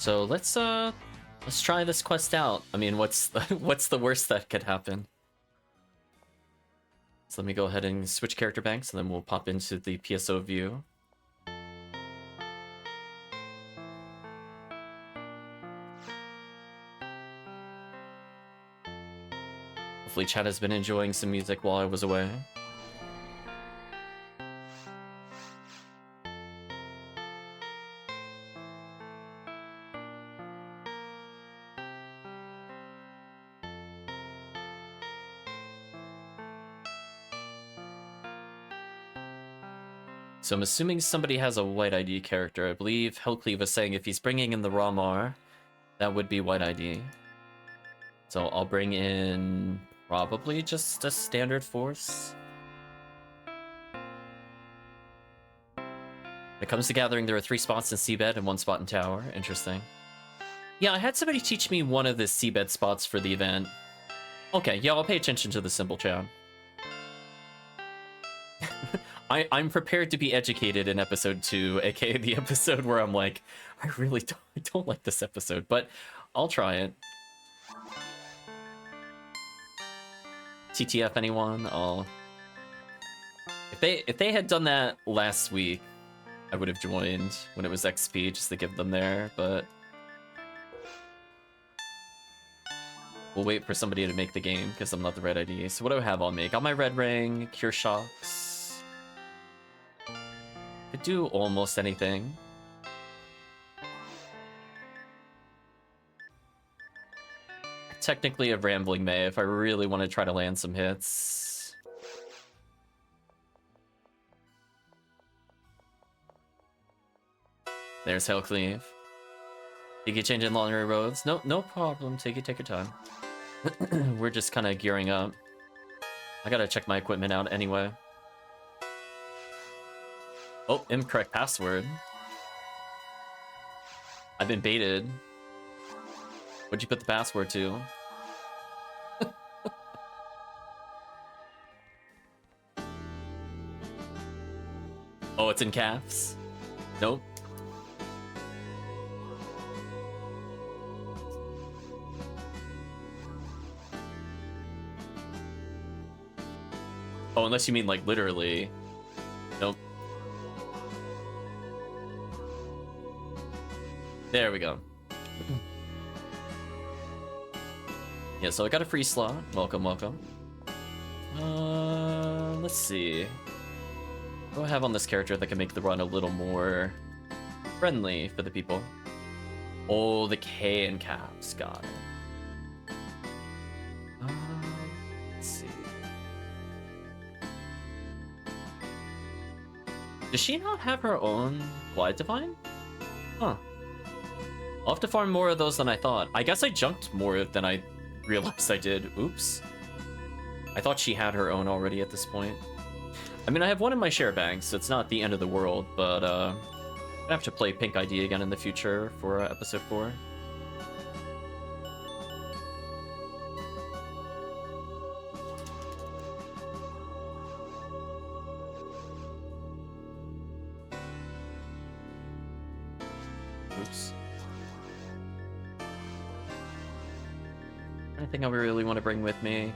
So let's try this quest out. I mean, what's the worst that could happen? So let me go ahead and switch character banks, and then we'll pop into the PSO view. Hopefully chat has been enjoying some music while I was away. So I'm assuming somebody has a white ID character. I believe HellCleave was saying if he's bringing in the Ramar, that would be white ID. So I'll bring in probably just a standard force. When it comes to gathering, there are 3 spots in seabed and 1 spot in tower. Interesting. Yeah, I had somebody teach me one of the seabed spots for the event. Okay, yeah, I'll pay attention to the symbol, chat. I'm prepared to be educated in episode 2, aka the episode where I'm like, I really don't like this episode, but I'll try it. TTF anyone? If they had done that last week, I would have joined when it was XP just to give them there, but we'll wait for somebody to make the game because I'm not the red ID. So what do I have on me? Got my red ring, cure shocks. Could do almost anything. Technically a Rambling May if I really want to try to land some hits. There's HellCleave. Tiggy changing longer roads. No problem. Take your time. We're just kind of gearing up. I gotta check my equipment out anyway. Oh, incorrect password. I've been baited. What'd you put the password to? Oh, it's in caps? Nope. Oh, unless you mean like literally. Nope. There we go. Yeah, so I got a free slot. Welcome. Let's see. What do I have on this character that can make the run a little more friendly for the people? Oh, the K and caps. Got it. Let's see. Does she not have her own Glide Divine? Huh. I'll have to farm more of those than I thought. I guess I jumped more than I realized I did. Oops. I thought she had her own already at this point. I mean, I have one in my share bank, so it's not the end of the world, but I have to play Pink ID again in the future for episode 4. Oops. Anything I really want to bring with me?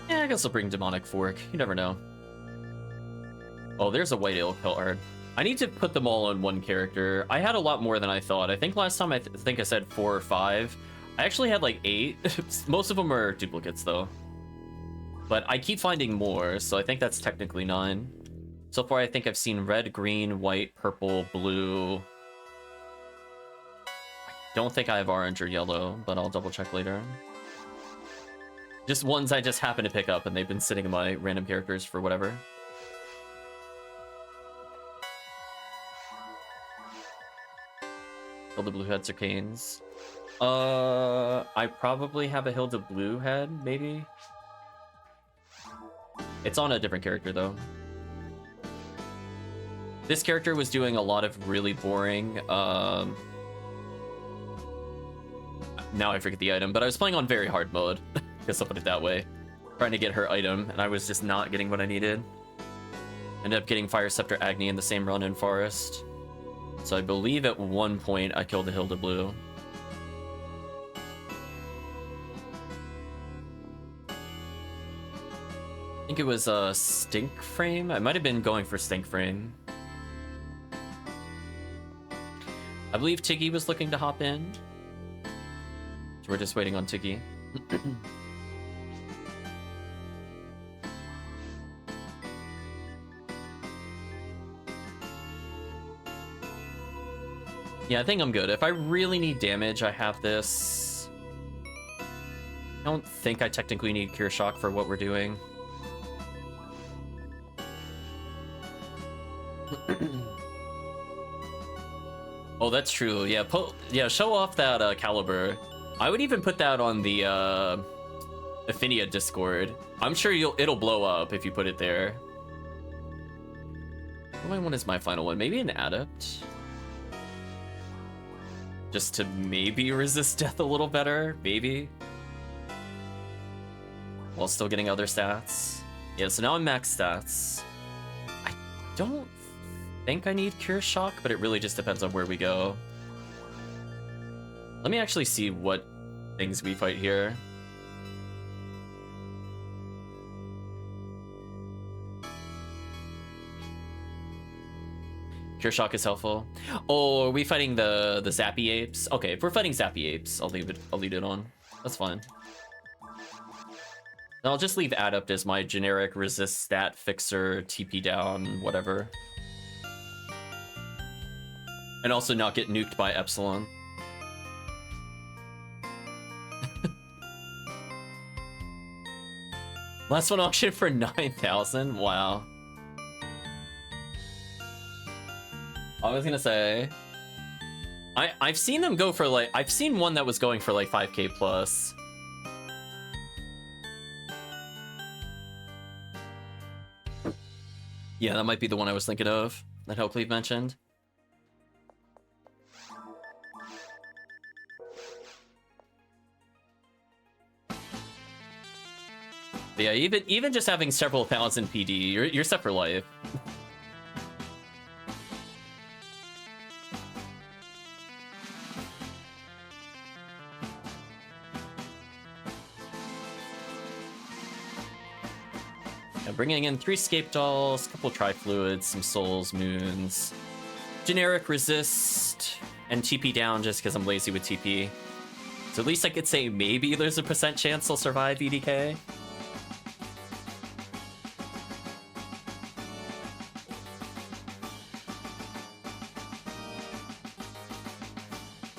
Yeah, I guess I'll bring Demonic Fork. You never know. Oh, there's a white ilk card. I need to put them all on one character. I had a lot more than I thought. I think last time I think I said 4 or 5. I actually had like 8. Most of them are duplicates though. But I keep finding more, so I think that's technically 9. So far I think I've seen red, green, white, purple, blue. I don't think I have orange or yellow, but I'll double check later. Just ones I just happen to pick up and they've been sitting in my random characters for whatever. Hilda Blue Heads or Canes. I probably have a Hilda Blue Head, maybe? It's on a different character though. This character was doing a lot of really boring, now I forget the item, but I was playing on very hard mode. Guess I'll put it that way. trying to get her item, and I was just not getting what I needed. Ended up getting Fire Scepter Agni in the same run in Forest. So I believe at one point I killed a Hilda Blue. I think it was a Stink Frame. I might have been going for Stink Frame. I believe Tiggy was looking to hop in. So we're just waiting on Tiggy. Yeah, I think I'm good. If I really need damage, I have this. I don't think I technically need Cure Shock for what we're doing. Oh, that's true. Yeah, yeah, show off that caliber. I would even put that on the Ephinea Discord. I'm sure it'll blow up if you put it there. What one is my final one? Maybe an Adept? Just to maybe resist death a little better, maybe. While still getting other stats. Yeah, so now I'm max stats. I don't think I need Cure Shock, but it really just depends on where we go. Let me actually see what things we fight here. Cure Shock is helpful. Oh, are we fighting the Zappy Apes? Okay, if we're fighting Zappy Apes, I'll leave it on. That's fine. Then I'll just leave Adept as my generic resist stat fixer, TP down, whatever. And also not get nuked by Epsilon. Last one auction for 9,000? Wow. I was gonna say, I've seen them go for like, I've seen one that was going for like 5k plus. Yeah, that might be the one I was thinking of, that HellCleave mentioned. But yeah, even just having several thousand PD, you're set for life. Bringing in 3 Scape Dolls, a couple Tri-Fluids, some Souls, Moons, generic resist, and TP down just because I'm lazy with TP. So at least I could say maybe there's a % chance I'll survive EDK.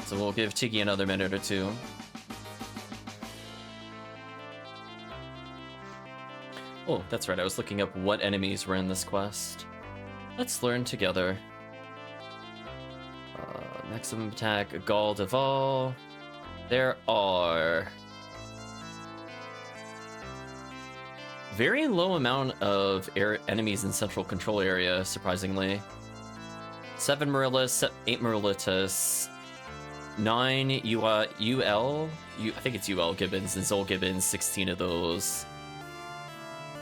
So we'll give Tiggy another minute or two. Oh, that's right, I was looking up what enemies were in this quest. Let's learn together. Maximum attack, Gall Deval. There are very low amount of enemies in central control area, surprisingly. 7 Marillis, 8 Marilitus, 9 UL, I think it's UL Gibbons and Zol Gibbons, 16 of those.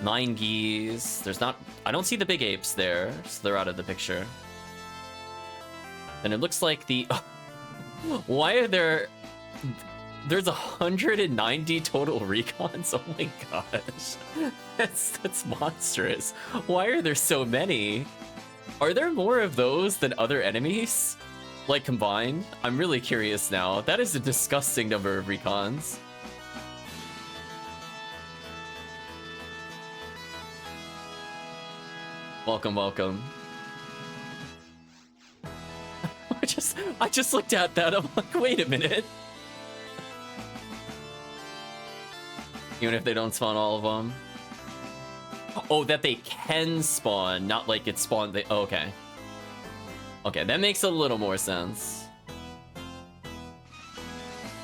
9 Geese. There's not... I don't see the big apes there, so they're out of the picture. And it looks like the... Why are there... There's 190 total recons? Oh my gosh. That's monstrous. Why are there so many? Are there more of those than other enemies? Like, combined? I'm really curious now. That is a disgusting number of recons. Welcome, welcome. I just looked at that, I'm like, wait a minute. Even if they don't spawn all of them. Oh, that they can spawn, not like it spawned, oh, okay. Okay, that makes a little more sense.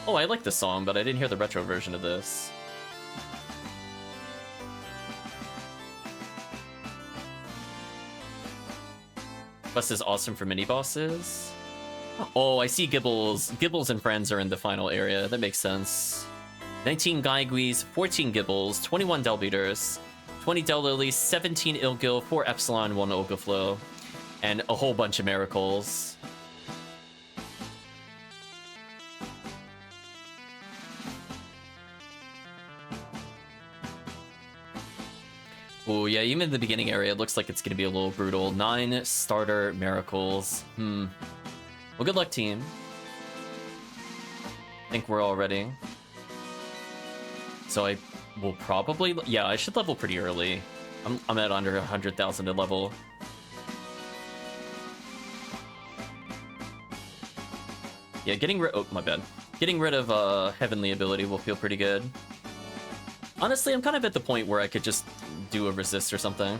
Oh, I like the song, but I didn't hear the retro version of this. Quest is awesome for mini-bosses. Oh, I see Gibbles. Gibbles and friends are in the final area. That makes sense. 19 Gaiguis, 14 Gibbles, 21 Delbeaters, 20 Dellilies, 17 Ilgil, 4 Epsilon, 1 Ogaflow, and a whole bunch of Miracles. Oh yeah, even in the beginning area, it looks like it's gonna be a little brutal. 9 starter Miracles. Well, good luck, team. I think we're all ready. So I will probably... Yeah, I should level pretty early. I'm at under 100,000 to level. Yeah, getting rid... Oh, my bad. Getting rid of Heavenly ability will feel pretty good. Honestly, I'm kind of at the point where I could just do a resist or something.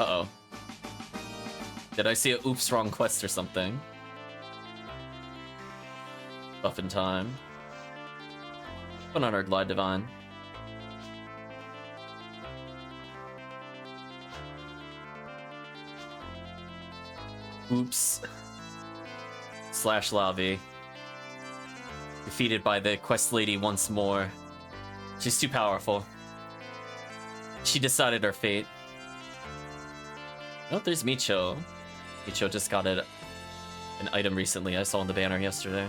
Uh-oh. Did I see a oops wrong quest or something? Buffin time. Put on our Glide Divine. Oops. Slash Lavi. Defeated by the quest lady once more. She's too powerful. She decided our fate. Oh, there's Micho. Micho just got an item recently I saw on the banner yesterday.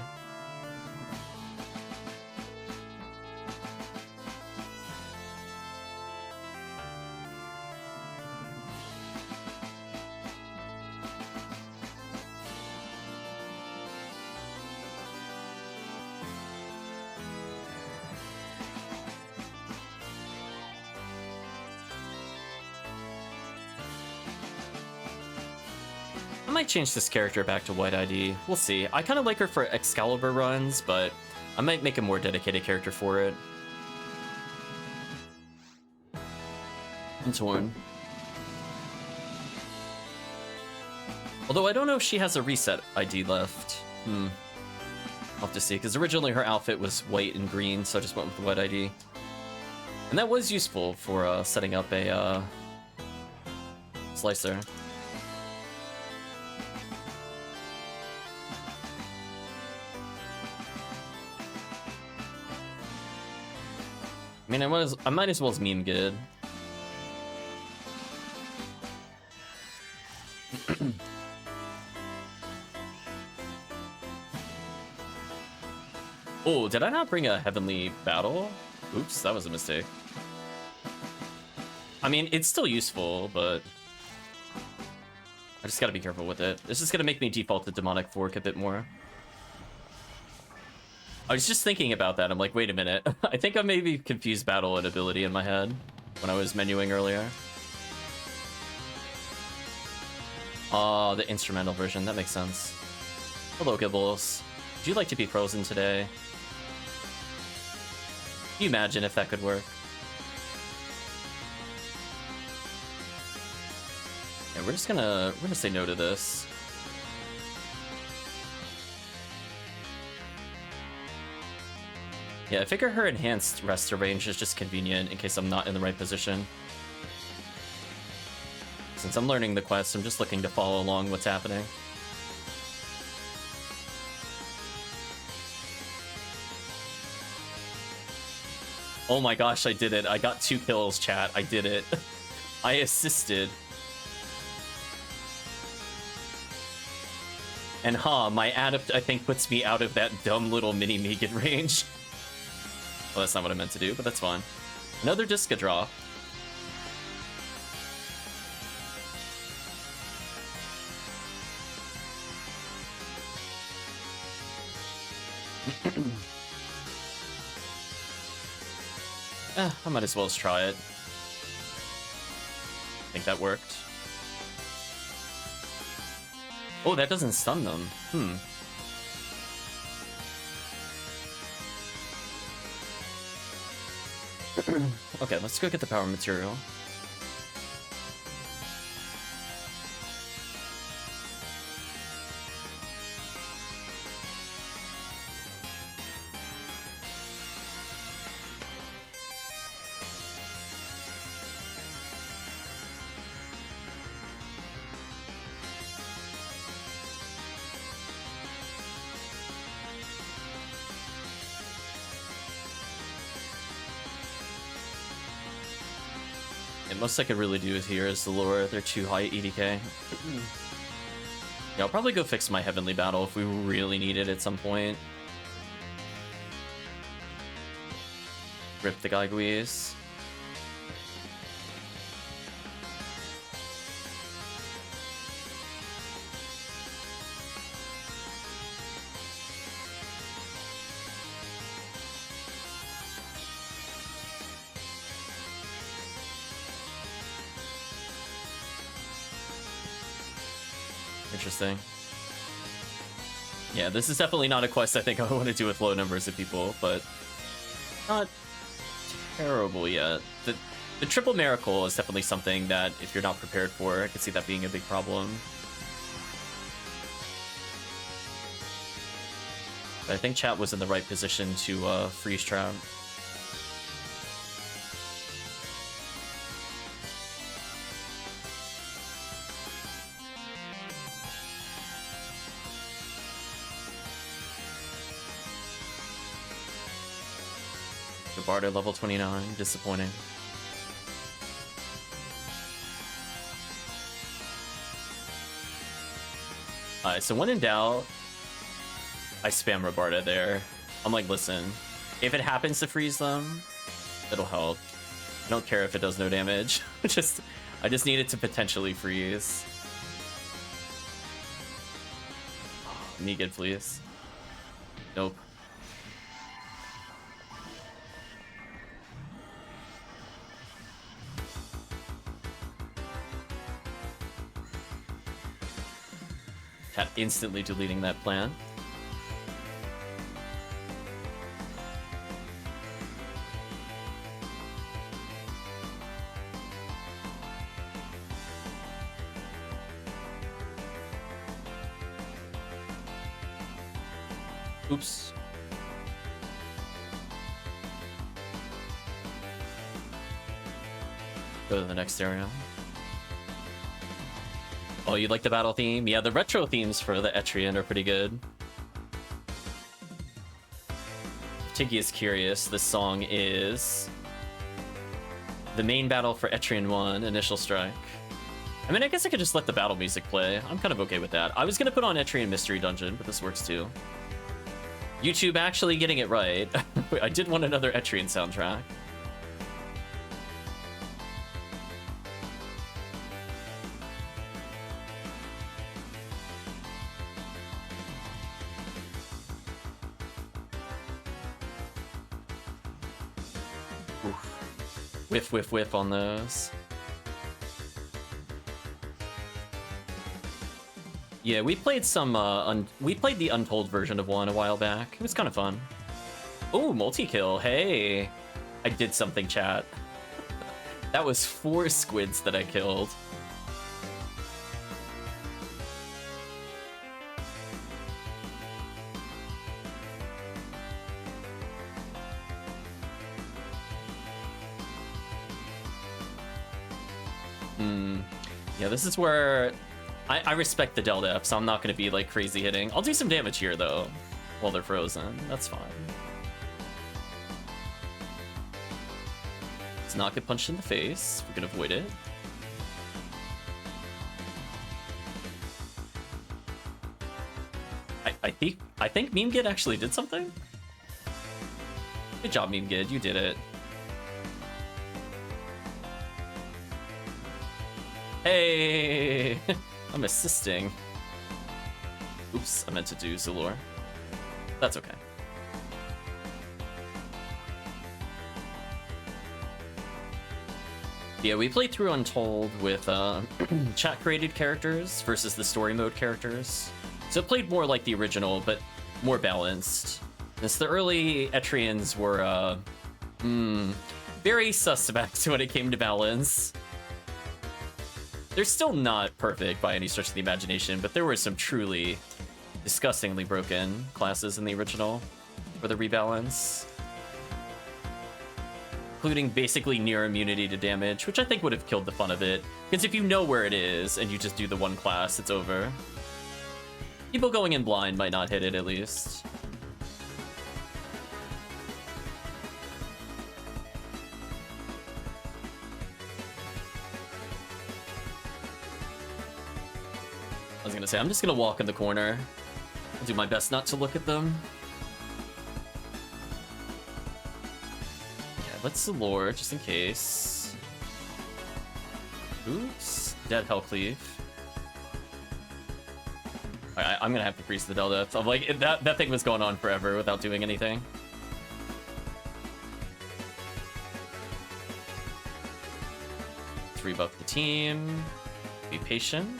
I might change this character back to White ID. We'll see. I kind of like her for Excalibur runs, but I might make a more dedicated character for it. I'm torn. Although I don't know if she has a reset ID left. I'll have to see, because originally her outfit was white and green, so I just went with the White ID. And that was useful for setting up a slicer. I mean, I might as well as meme good. Oh, did I not bring a Heavenly Battle? Oops, that was a mistake. I mean, it's still useful, but I just gotta be careful with it. This is gonna make me default to Demonic Fork a bit more. I was just thinking about that. I'm like, wait a minute. I think I maybe confused battle and ability in my head when I was menuing earlier. Oh, the instrumental version. That makes sense. Hello, Gibbles. Would you like to be frozen today? Can you imagine if that could work? Yeah, we're gonna say no to this. Yeah, I figure her enhanced rest range is just convenient in case I'm not in the right position. Since I'm learning the quest, I'm just looking to follow along what's happening. Oh my gosh, I did it. I got 2 kills, chat. I did it. I assisted. And my adept, I think, puts me out of that dumb little mini-Megan range. Well, that's not what I meant to do, but that's fine. Another Disca draw. I might as well just try it. I think that worked. Oh, that doesn't stun them. Okay, let's go get the power material. And most I could really do here is the lure. They're too high EDK. Yeah, I'll probably go fix my Heavenly Battle if we really need it at some point. Rip the Anguish. Interesting. Yeah, this is definitely not a quest I think I want to do with low numbers of people, but not terrible yet. The triple miracle is definitely something that if you're not prepared for, I could see that being a big problem. But I think chat was in the right position to freeze trap. Barter level 29, disappointing. Alright, so when in doubt, I spam Rabarta there. I'm like, listen, if it happens to freeze them, it'll help. I don't care if it does no damage. I just need it to potentially freeze. Oh, me good, please. Nope. Instantly deleting that plan. Oops. Go to the next area. Oh, you like the battle theme? Yeah, the retro themes for the Etrian are pretty good. If Tiggy is curious, this song is the main battle for Etrian 1, Initial Strike. I mean, I guess I could just let the battle music play. I'm kind of okay with that. I was gonna put on Etrian Mystery Dungeon, but this works too. YouTube actually getting it right. I did want another Etrian soundtrack. Whiff, whiff, whiff on those. Yeah, we played some, we played the Untold version of one a while back. It was kind of fun. Oh, multi-kill, hey! I did something, chat. That was 4 squids that I killed. Yeah, this is where I respect the Delta F, so I'm not going to be like crazy hitting. I'll do some damage here though, while they're frozen. That's fine. Let's not get punched in the face. We can avoid it. I think Meme Gid actually did something. Good job, Meme Gid. You did it. Hey! I'm assisting. Oops, I meant to do Zalor. That's okay. Yeah, we played through Untold with chat-created characters versus the story mode characters. So it played more like the original, but more balanced. Since the early Etrians were very suspect when it came to balance. They're still not perfect by any stretch of the imagination, but there were some truly disgustingly broken classes in the original for the rebalance. Including basically near immunity to damage, which I think would have killed the fun of it. Because if you know where it is and you just do the one class, it's over. People going in blind might not hit it at least. was gonna say, I'm just gonna walk in the corner. I'll do my best not to look at them. Okay, let's lure, just in case. Oops. Dead HellCleave. I'm gonna have to freeze the Delta. I'm like, that thing was going on forever without doing anything. Let's rebuff the team. Be patient.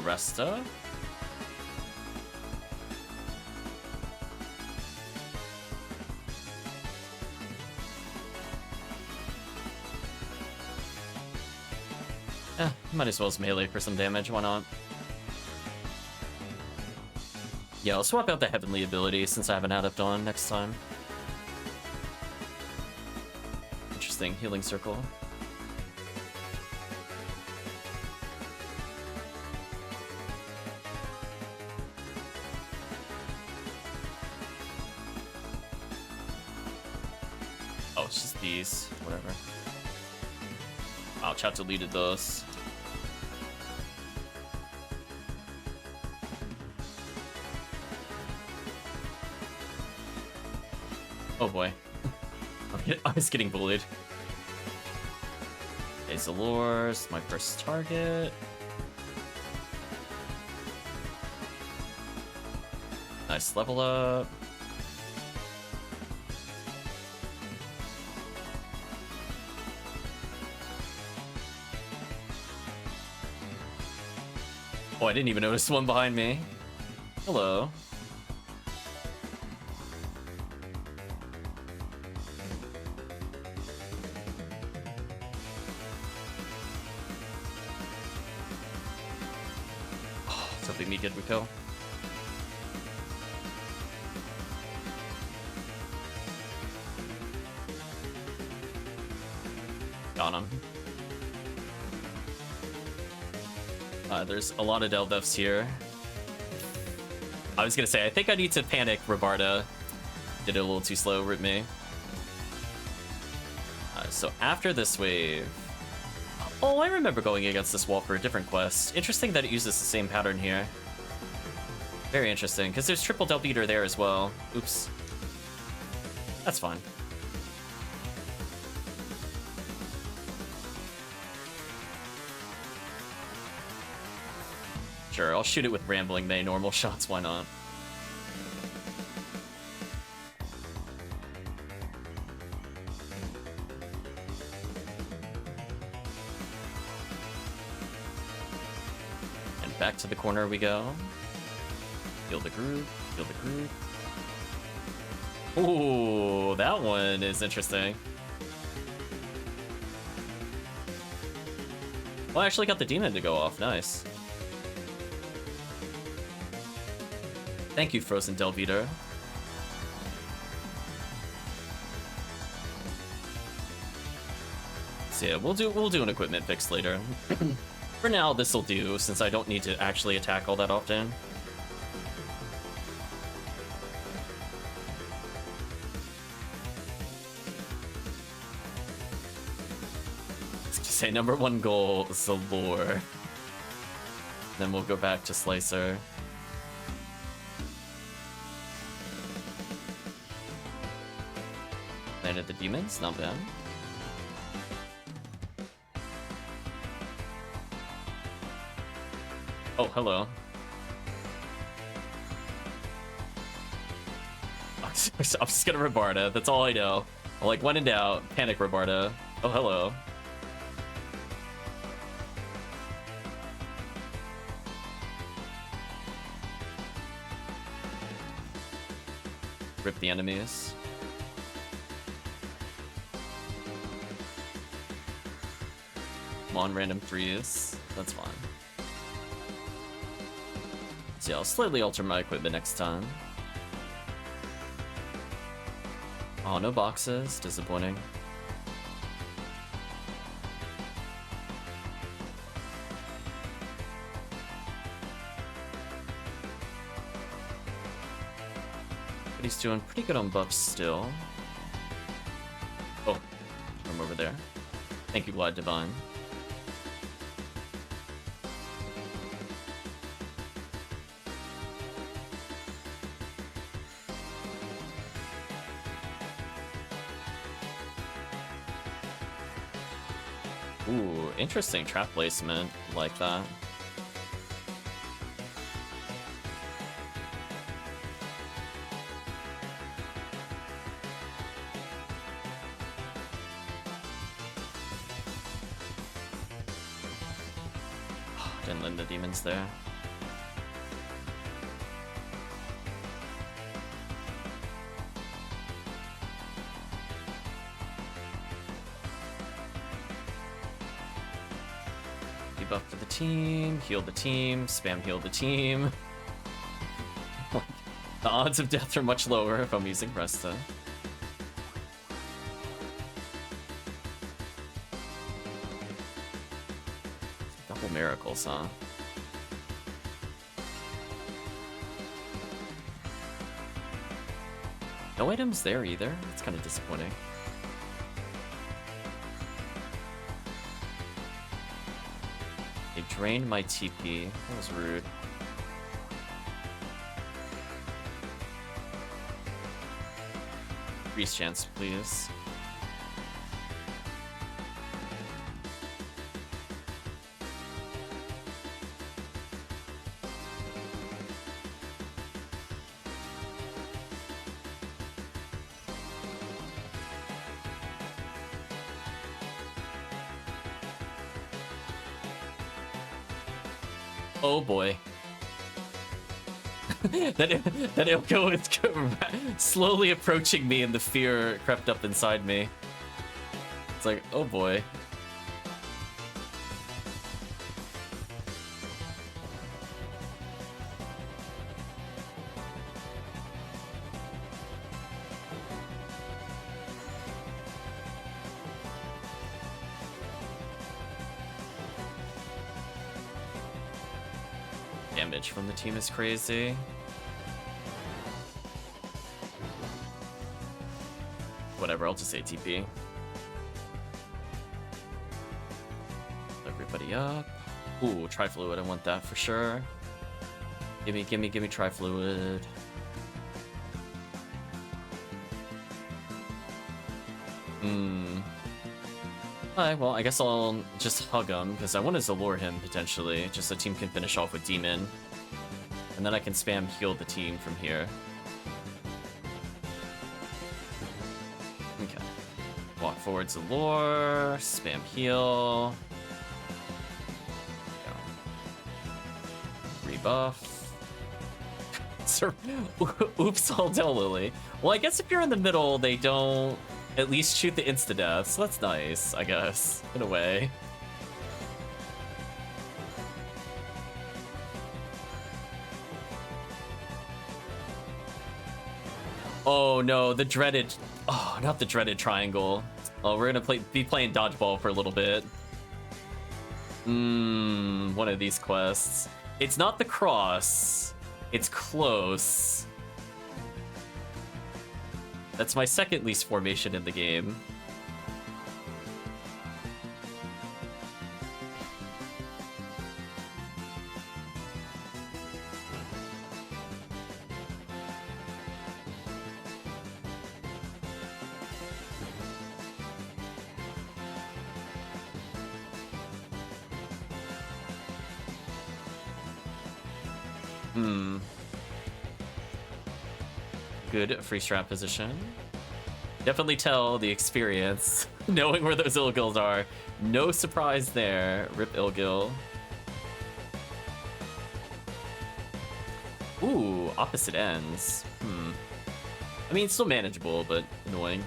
Resta. Might as well as melee for some damage, why not? Yeah, I'll swap out the Heavenly ability since I have an adept on next time. Interesting, healing circle. Oh, it's just these, whatever. Wow, chat deleted those. Oh boy. I was getting bullied. Okay, Zalore's my first target. Nice level up. Oh, I didn't even notice one behind me. Hello. Something me good we kill. Got him. There's a lot of Del buffs here. I was gonna say, I think I need to panic Rabarda. Did it a little too slow, rip me. So after this wave... Oh, I remember going against this wall for a different quest. Interesting that it uses the same pattern here. Very interesting, because there's triple Del Beater there as well. Oops. That's fine. Sure, I'll shoot it with Rambling May normal shots, why not? And back to the corner we go. Heal the group, heal the group. Ooh, that one is interesting. Well, I actually got the demon to go off, nice. Thank you, Frozen Delvita. So yeah, we'll do an equipment fix later. For now, this'll do, since I don't need to actually attack all that often. Let's just say #1 goal, Zalore. Then we'll go back to Slicer. Landed the demons, not bad. Oh, hello. I'm just gonna Rabarda, that's all I know. I'm like, when in doubt, panic Rabarda. Oh, hello. Rip the enemies. Come on, random threes. That's fine. So yeah, I'll slightly alter my equipment next time. Oh, no boxes. Disappointing. But he's doing pretty good on buffs still. Oh, I'm over there. Thank you, Glad Divine. Ooh, interesting trap placement. Like that. Didn't land the demons there. Debuff for the team, heal the team, spam heal the team. The odds of death are much lower if I'm using Resta. Double miracles, huh? No items there either. It's kind of disappointing. They drained my TP. That was rude. Freeze chance, please. Oh boy. that Ilko is slowly approaching me and the fear crept up inside me. It's like, oh boy. Damage from the team is crazy. Whatever, I'll just ATP. Everybody up. Ooh, Trifluid, I want that for sure. Gimme Trifluid. Alright, well, I guess I'll just hug him, because I want to Zalure him, potentially, just so the team can finish off with Demon. And then I can spam heal the team from here. Okay. Walk forward Zalure, spam heal. Rebuff. Oops, all down Lily. Well, I guess if you're in the middle, they don't at least shoot the insta-death, so that's nice, I guess, in a way. Oh no, the dreaded... Oh, not the dreaded triangle. Oh, we're gonna be playing dodgeball for a little bit. One of these quests. It's not the cross. It's close. That's my second least formation in the game. Good free strap position. Definitely tell the experience, knowing where those Ilgils are. No surprise there. Rip Ilgil. Ooh, opposite ends. I mean, still manageable, but annoying.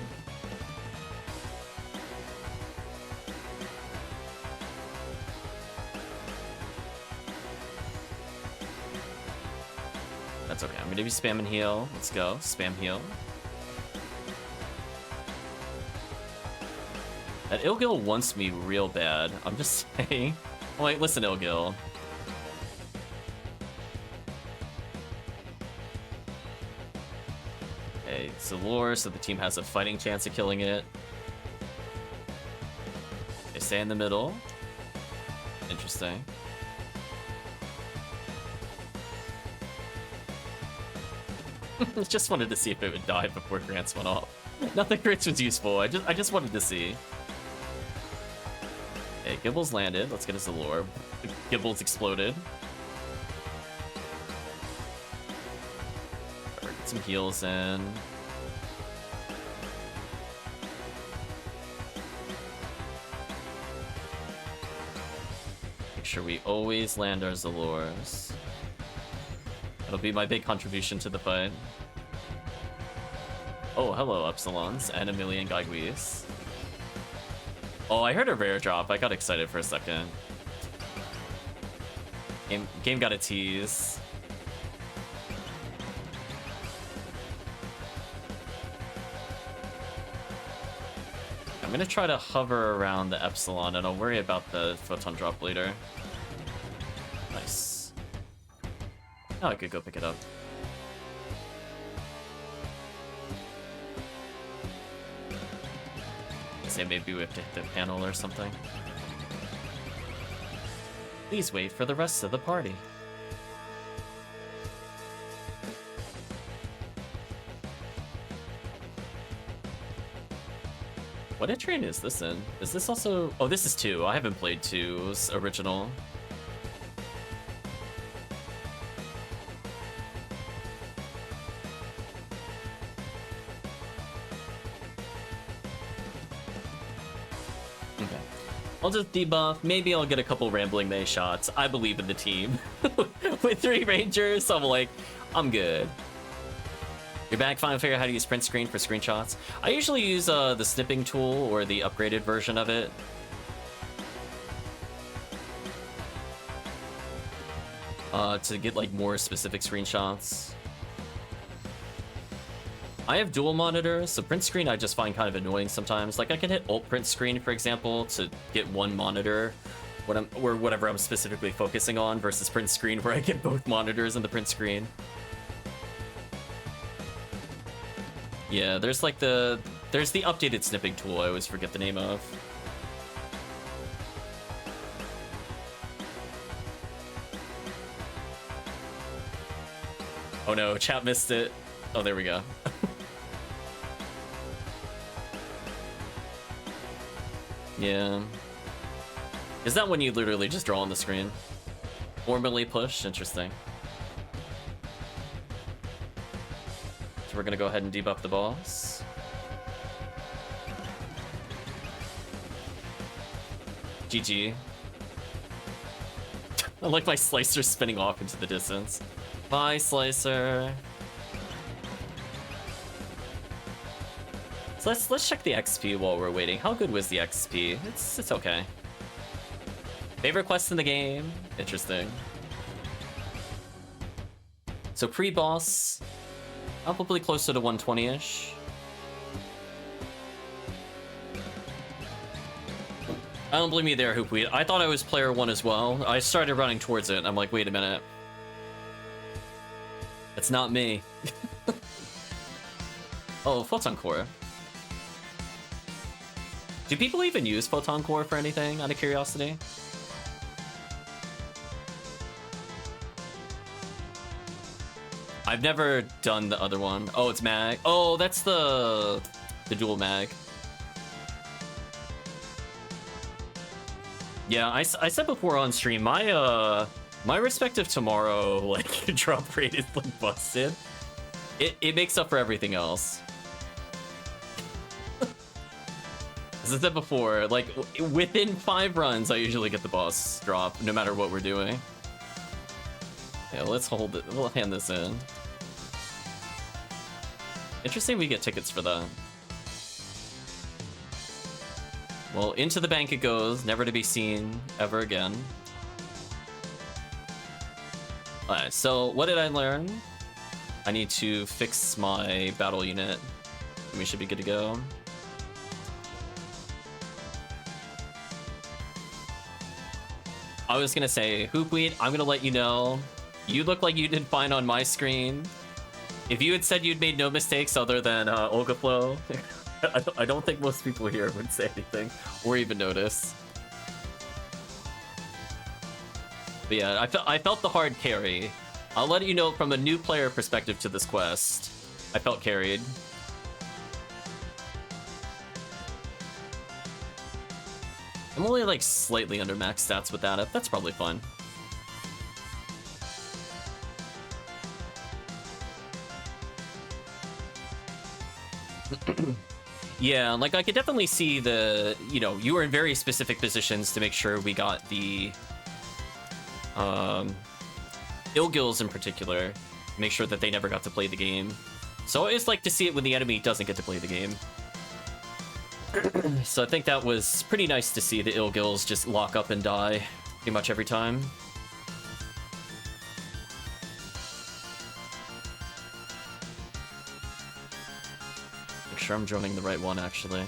That's okay. I'm gonna be spam and heal. Let's go. Spam heal. That Ilgil wants me real bad. I'm just saying. Wait, listen, Ilgil. Okay, Zalure, so the team has a fighting chance of killing it. Okay, stay in the middle. Interesting. Just wanted to see if it would die before grants went off. Nothing grants was useful. I just wanted to see. Okay, Gibble's landed. Let's get his allure. Gibble's exploded. Get some heals in. Make sure we always land our Zalors. That'll be my big contribution to the fight. Oh, hello, Epsilons and a million Anguish. Oh, I heard a rare drop. I got excited for a second. Game got a tease. I'm gonna try to hover around the Epsilon and I'll worry about the photon drop later. Nice. Oh, I could go pick it up. Say maybe we have to hit the panel or something. Please wait for the rest of the party. What train is this in? Is this also... Oh, this is 2. I haven't played 2's original. Okay. I'll just debuff. Maybe I'll get a couple Rambling May shots. I believe in the team. With 3 Rangers, I'm like, I'm good. You're back, finally figure out how to use print screen for screenshots. I usually use the snipping tool or the upgraded version of it. To get like more specific screenshots. I have dual monitors, so print screen I just find kind of annoying sometimes. Like I can hit alt print screen, for example, to get one monitor when or whatever I'm specifically focusing on, versus print screen where I get both monitors in the print screen. Yeah, there's like the updated snipping tool I always forget the name of. Oh no, chat missed it. Oh, there we go. Yeah. Is that when you literally just draw on the screen? Formally push? Interesting. So we're gonna go ahead and debuff the boss. GG. I like my slicer spinning off into the distance. Bye, slicer. So let's check the XP while we're waiting. How good was the XP? It's okay. Favorite quest in the game? Interesting. So pre-boss, probably closer to 120-ish. I don't blame you there, HoopWheat. I thought I was player 1 as well. I started running towards it, and I'm like, wait a minute. It's not me. Oh, Photon Core. Do people even use Photon Core for anything, out of curiosity? I've never done the other one. Oh, it's mag. Oh, that's the dual mag. Yeah, I said before on stream, my respective tomorrow like drop rate is like busted. It makes up for everything else. As I said before, like within 5 runs, I usually get the boss drop, no matter what we're doing. Yeah, let's hold it. We'll hand this in. Interesting, we get tickets for that. Well, into the bank it goes, never to be seen ever again. Alright, so what did I learn? I need to fix my battle unit. We should be good to go. I was gonna say, HoopWheat, I'm gonna let you know. You look like you did fine on my screen. If you had said you'd made no mistakes other than Ogaflow, I don't think most people here would say anything or even notice. But yeah, I felt the hard carry. I'll let you know from a new player perspective to this quest. I felt carried. I'm only like slightly under max stats with that. That's probably fine. Yeah, like I could definitely see the, you know, you were in very specific positions to make sure we got the Ilgils in particular, make sure that they never got to play the game. So it's like to see it when the enemy doesn't get to play the game. So I think that was pretty nice to see the Ilgils just lock up and die pretty much every time. Make sure I'm joining the right one, actually.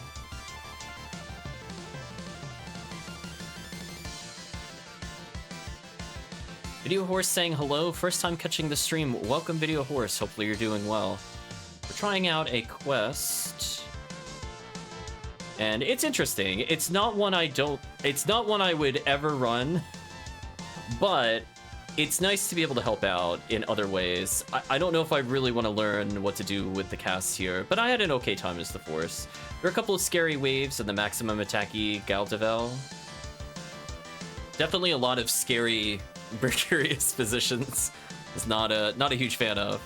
Video Horse saying hello, first time catching the stream. Welcome, Video Horse. Hopefully you're doing well. We're trying out a quest. And it's interesting. It's not one I would ever run, but it's nice to be able to help out in other ways. I don't know if I really want to learn what to do with the cast here, but I had an okay time as the Force. There are a couple of scary waves in the maximum attacky Galdevel. Definitely a lot of scary Mercurius positions. It's not a huge fan of.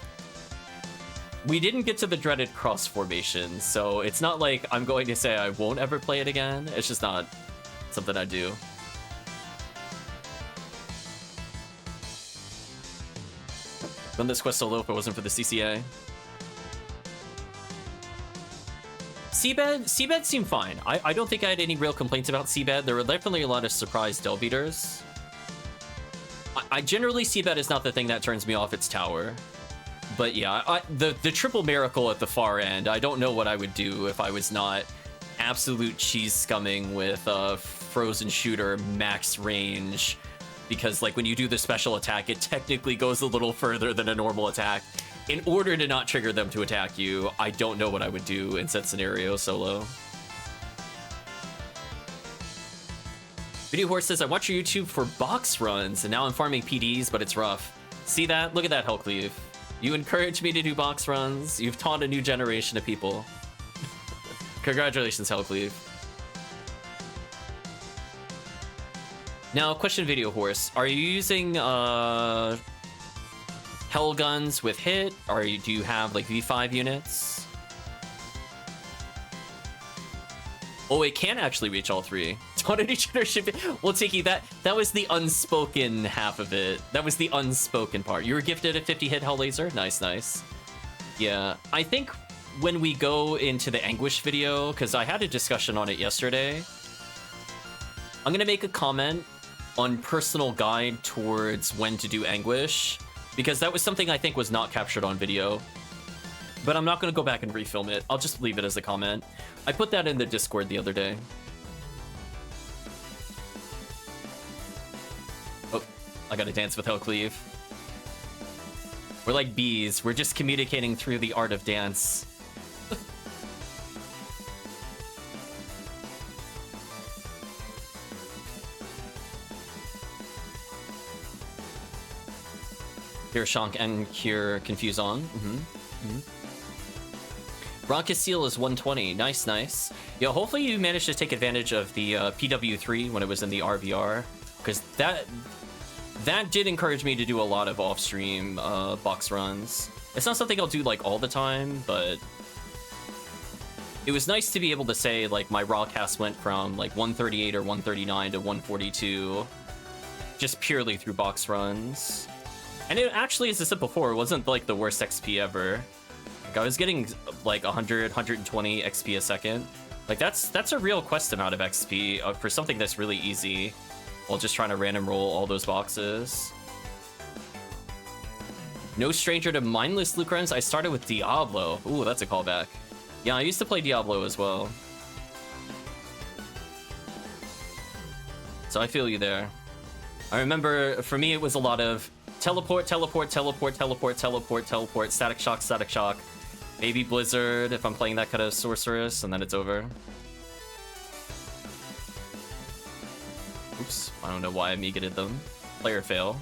We didn't get to the dreaded cross formation, so it's not like I'm going to say I won't ever play it again. It's just not something I do. Run this quest solo if it wasn't for the CCA. Seabed seemed fine. I don't think I had any real complaints about Seabed. There were definitely a lot of surprise Delve Eaters. I generally, Seabed is not the thing that turns me off its tower. But yeah, the triple miracle at the far end, I don't know what I would do if I was not absolute cheese scumming with Frozen Shooter max range. Because like when you do the special attack, it technically goes a little further than a normal attack. In order to not trigger them to attack you, I don't know what I would do in said scenario solo. Video Horse says, I watch your YouTube for box runs, and now I'm farming PDs, but it's rough. See that? Look at that, HellCleave. You encourage me to do box runs. You've taught a new generation of people. Congratulations, HellCleave. Now, question, Video Horse. Are you using Hell guns with hit? Or do you have like V5 units? Oh, it can actually reach all three. Quantity cheater should be... Well, Tiggy, that was the unspoken half of it. That was the unspoken part. You were gifted a 50 hit Hell Laser. Nice, nice. Yeah, I think when we go into the Anguish video, because I had a discussion on it yesterday, I'm gonna make a comment on personal guide towards when to do Anguish, because that was something I think was not captured on video. But I'm not gonna go back and refilm it. I'll just leave it as a comment. I put that in the Discord the other day. Oh, I gotta dance with HellCleave. We're like bees. We're just communicating through the art of dance. Cure Shank and Cure Confuse on. Bronchus Seal is 120. Nice, nice. Yeah, hopefully you managed to take advantage of the PW3 when it was in the RVR, because that did encourage me to do a lot of off-stream box runs. It's not something I'll do like all the time, but it was nice to be able to say like my raw cast went from like 138 or 139 to 142 just purely through box runs. And it actually, as I said before, it wasn't like the worst XP ever. Like, I was getting like 100, 120 XP a second. Like that's a real quest amount of XP for something that's really easy, while just trying to random roll all those boxes. No stranger to mindless Lucrens. I started with Diablo. Ooh, that's a callback. Yeah, I used to play Diablo as well. So I feel you there. I remember, for me, it was a lot of teleport, teleport, teleport, teleport, teleport, teleport, static shock, maybe Blizzard if I'm playing that kind of sorceress, and then it's over. Oops, I don't know why I megated them. Player fail.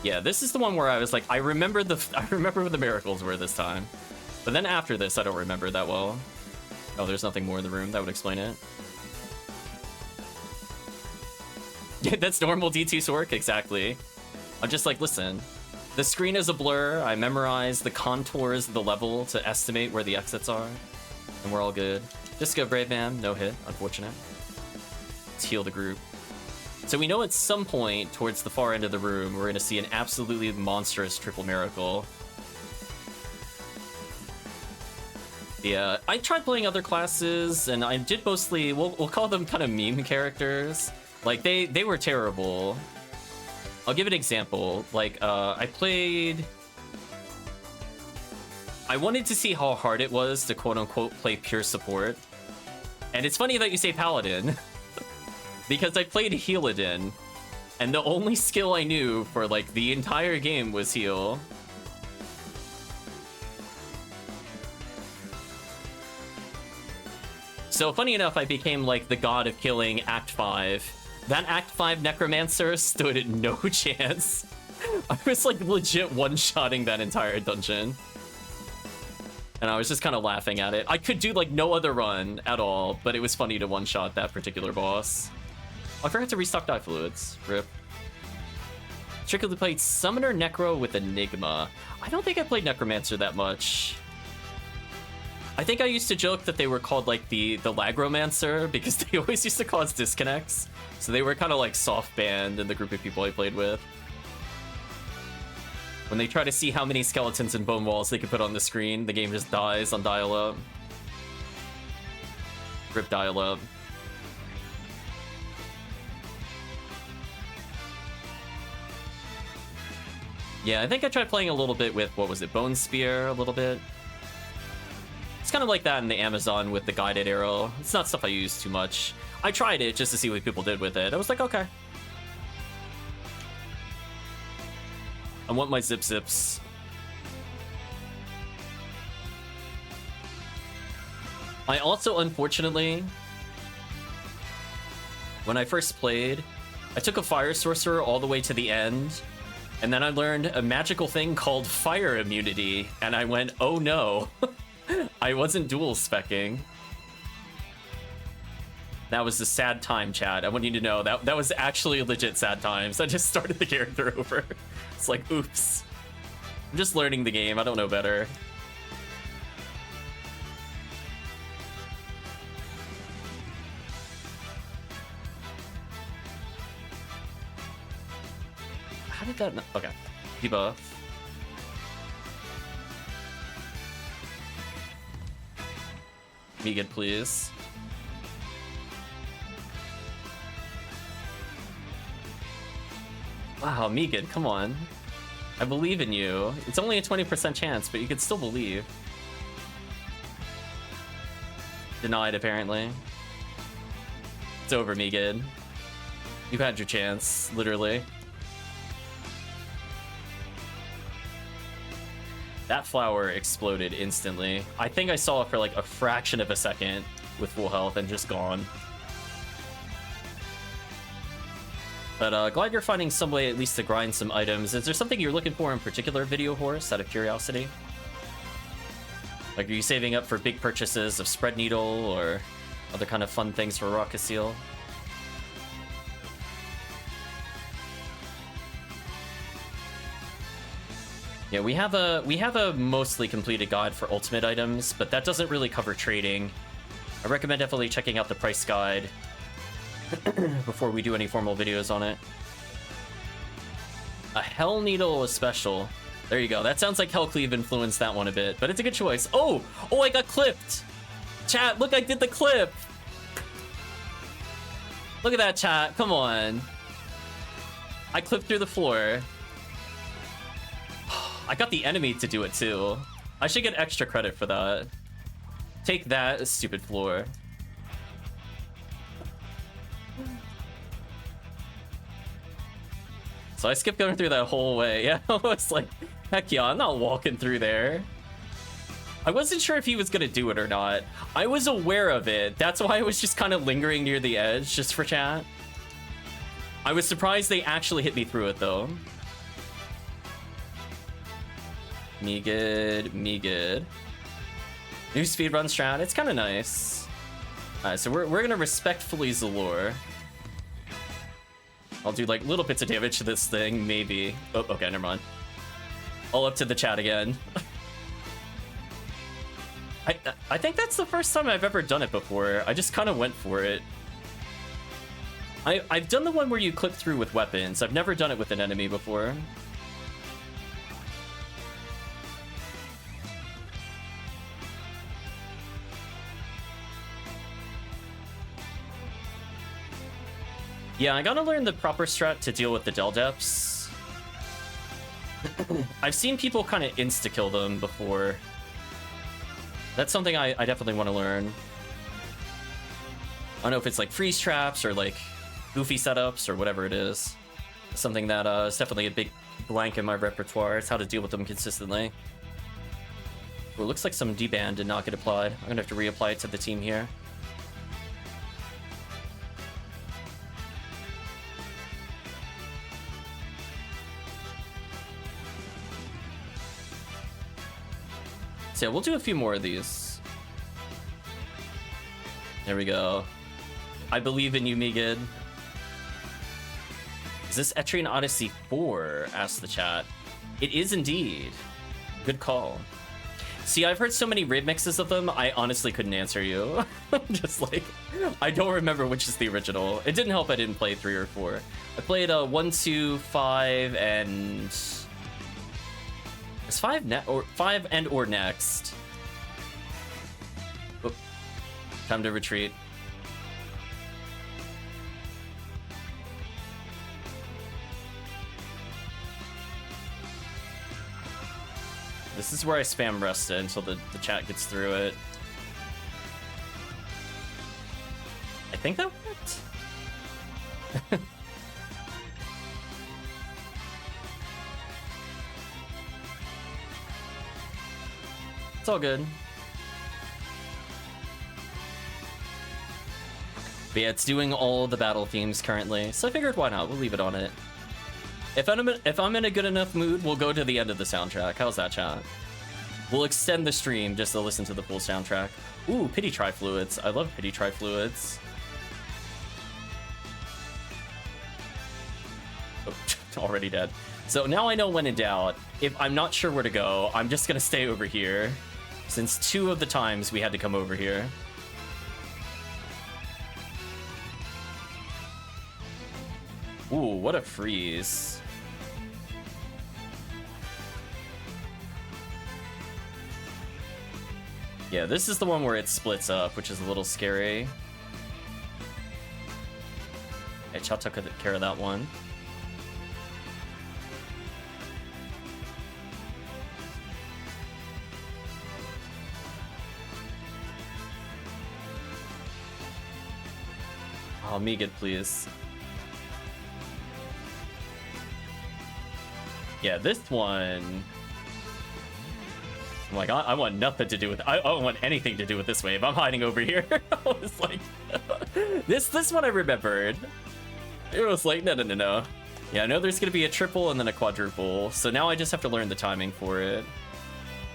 Yeah, this is the one where I was like, I remember what the miracles were this time. But then after this, I don't remember that well. Oh, there's nothing more in the room. That would explain it. That's normal D2 Sork, exactly. I'm just like, listen, the screen is a blur. I memorize the contours of the level to estimate where the exits are, and we're all good. Just go Brave Man, no hit, unfortunate. Let's heal the group. So we know at some point towards the far end of the room, we're gonna see an absolutely monstrous triple miracle. Yeah, I tried playing other classes, and I did mostly, we'll call them kind of meme characters. Like, they were terrible. I'll give an example. Like, I wanted to see how hard it was to quote-unquote play pure support. And it's funny that you say Paladin, because I played Healadin, and the only skill I knew for, like, the entire game was heal. So, funny enough, I became, like, the god of killing Act 5. That Act 5 Necromancer stood no chance. I was, like, legit one-shotting that entire dungeon. And I was just kind of laughing at it. I could do, like, no other run at all, but it was funny to one-shot that particular boss. Oh, I forgot to restock die fluids. Rip. Strictly played Summoner Necro with Enigma. I don't think I played Necromancer that much. I think I used to joke that they were called, like, the Lagromancer, because they always used to cause disconnects. So they were kind of like soft banned in the group of people I played with. When they try to see how many skeletons and bone walls they could put on the screen, the game just dies on dial-up. Rip dial-up. Yeah, I think I tried playing a little bit with, what was it, Bone Spear a little bit. It's kind of like that in the Amazon with the guided arrow. It's not stuff I use too much. I tried it just to see what people did with it. I was like, okay. I want my zip zips. I also, unfortunately, when I first played, I took a fire sorcerer all the way to the end, and then I learned a magical thing called fire immunity, and I went, oh no. I wasn't dual speccing. That was a sad time, chat. I want you to know that was actually legit sad times. I just started the character over. It's like, oops. I'm just learning the game. I don't know better. How did that... Okay. Debuff. Megan, please. Wow, Megan, come on. I believe in you. It's only a 20% chance, but you could still believe. Denied, apparently. It's over, Megan. You've had your chance, literally. That flower exploded instantly. I think I saw it for like a fraction of a second with full health and just gone. But glad you're finding some way at least to grind some items. Is there something you're looking for in particular, Video Horse, out of curiosity? Like, are you saving up for big purchases of Spread Needle or other kind of fun things for Rocket Seal? Yeah, we have a mostly completed guide for ultimate items, but that doesn't really cover trading. I recommend definitely checking out the price guide before we do any formal videos on it. A Hell Needle is special. There you go. That sounds like HellCleave influenced that one a bit, but it's a good choice. Oh, I got clipped. Chat, look, I did the clip. Look at that, chat. Come on. I clipped through the floor. I got the enemy to do it too. I should get extra credit for that. Take that, stupid floor. So I skipped going through that whole way. Yeah, I was like, heck yeah, I'm not walking through there. I wasn't sure if he was gonna do it or not. I was aware of it. That's why I was just kind of lingering near the edge, just for chat. I was surprised they actually hit me through it though. Me good, me good. New speedrun strat, it's kind of nice. Alright, so we're gonna respectfully Zalore. I'll do like little bits of damage to this thing, maybe. Oh, okay, never mind. All up to the chat again. I think that's the first time I've ever done it before. I just kind of went for it. I've done the one where you clip through with weapons. I've never done it with an enemy before. Yeah, I gotta learn the proper strat to deal with the Del Depths. I've seen people kind of insta-kill them before. That's something I definitely want to learn. I don't know if it's like freeze traps or like goofy setups or whatever it is. Something that is definitely a big blank in my repertoire. It's how to deal with them consistently. Well, it looks like some D-band did not get applied. I'm gonna have to reapply it to the team here. So yeah, we'll do a few more of these. There we go. I believe in you, Megid. Is this Etrian Odyssey 4? Asked the chat. It is indeed. Good call. See, I've heard so many remixes of them, I honestly couldn't answer you. Just like, I don't remember which is the original. It didn't help I didn't play 3 or 4. I played 1, 2, 5, and... Is 5 or 5 and or next? Oop. Time to retreat. This is where I spam Resta until the chat gets through it. I think that worked. It's all good. But yeah, it's doing all the battle themes currently, so I figured why not? We'll leave it on it. If I'm in a good enough mood, we'll go to the end of the soundtrack. How's that, chat? We'll extend the stream just to listen to the full soundtrack. Ooh, Pity Trifluids. I love Pity Trifluids. Oh, already dead. So now I know when in doubt, if I'm not sure where to go, I'm just gonna stay over here. Since 2 of the times we had to come over here. Ooh, what a freeze. Yeah, this is the one where it splits up, which is a little scary. Hey, Cha took care of that one. Oh, Megid, please. Yeah, this one... I'm like, I want nothing to do with... I don't want anything to do with this wave. I'm hiding over here. I was like... this one I remembered. It was like, no. Yeah, I know there's going to be a triple and then a quadruple. So now I just have to learn the timing for it.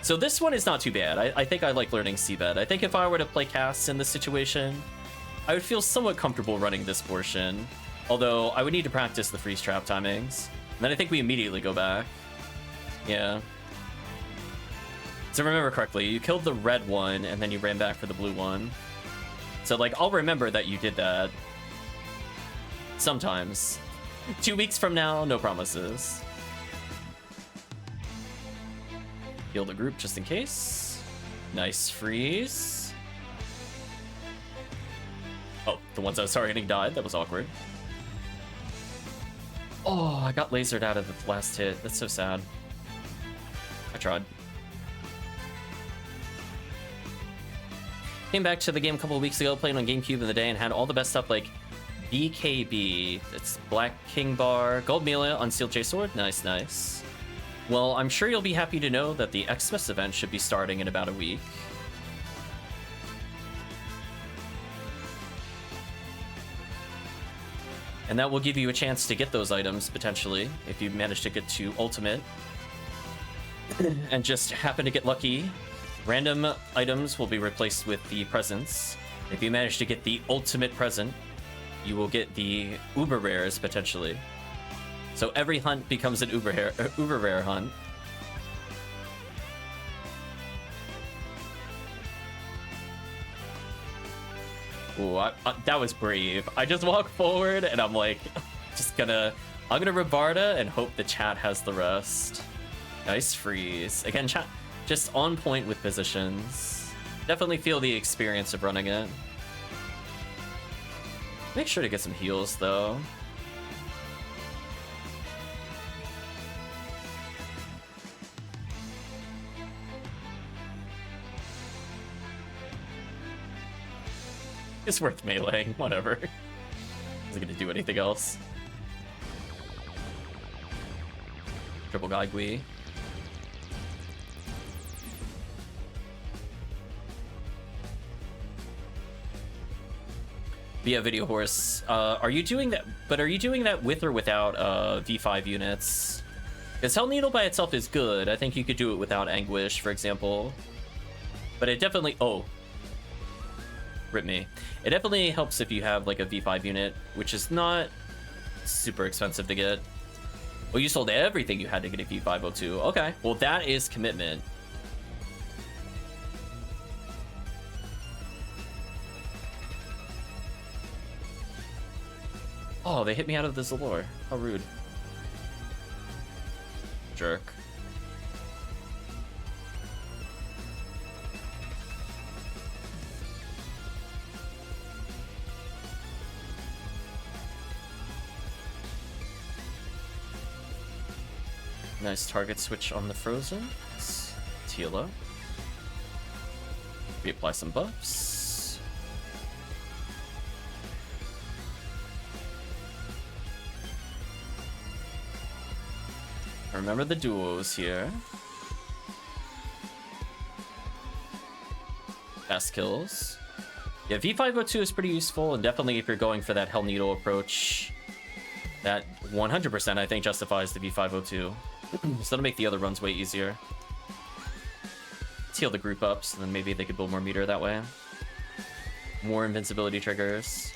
So this one is not too bad. I think I like learning Seabed. I think if I were to play casts in this situation, I would feel somewhat comfortable running this portion. Although, I would need to practice the freeze trap timings. And then I think we immediately go back. Yeah. So remember correctly, you killed the red one, and then you ran back for the blue one. So, like, I'll remember that you did that. Sometimes. 2 weeks from now, no promises. Heal the group just in case. Nice freeze. Oh, the ones I was targeting died. That was awkward. Oh, I got lasered out of the last hit. That's so sad. I tried. Came back to the game a couple of weeks ago, playing on GameCube in the day, and had all the best stuff like BKB. It's Black King Bar, Gold Melia, Unsealed J Sword. Nice, nice. Well, I'm sure you'll be happy to know that the Xmas event should be starting in about a week. And that will give you a chance to get those items, potentially, if you manage to get to Ultimate. And just happen to get lucky. Random items will be replaced with the presents. If you manage to get the Ultimate present, you will get the uber rares potentially. So every hunt becomes an uber rare hunt. Ooh, that was brave. I just walk forward and I'm like, I'm gonna Rabarda and hope the chat has the rest. Nice freeze. Again, chat just on point with positions. Definitely feel the experience of running it. Make sure to get some heals though. It's worth meleeing, whatever. Isn't gonna do anything else. Triple Gaigui. Via Video Horse. Are you doing that? But are you doing that with or without V5 units? Because Hell Needle by itself is good. I think you could do it without Anguish, for example. But it definitely... Oh. Rip me. It definitely helps if you have like a V5 unit, which is not super expensive to get. Well, you sold everything you had to get a V502. Okay, well that is commitment. Oh, they hit me out of the Zalor. How rude. Jerk. Nice target switch on the Frozen. Teela. Reapply some buffs. Remember the duos here. Fast kills. Yeah, V502 is pretty useful, and definitely if you're going for that Hell Needle approach, that 100% I think justifies the V502. So that'll make the other runs way easier. Let's heal the group up, so then maybe they could build more meter that way. More invincibility triggers.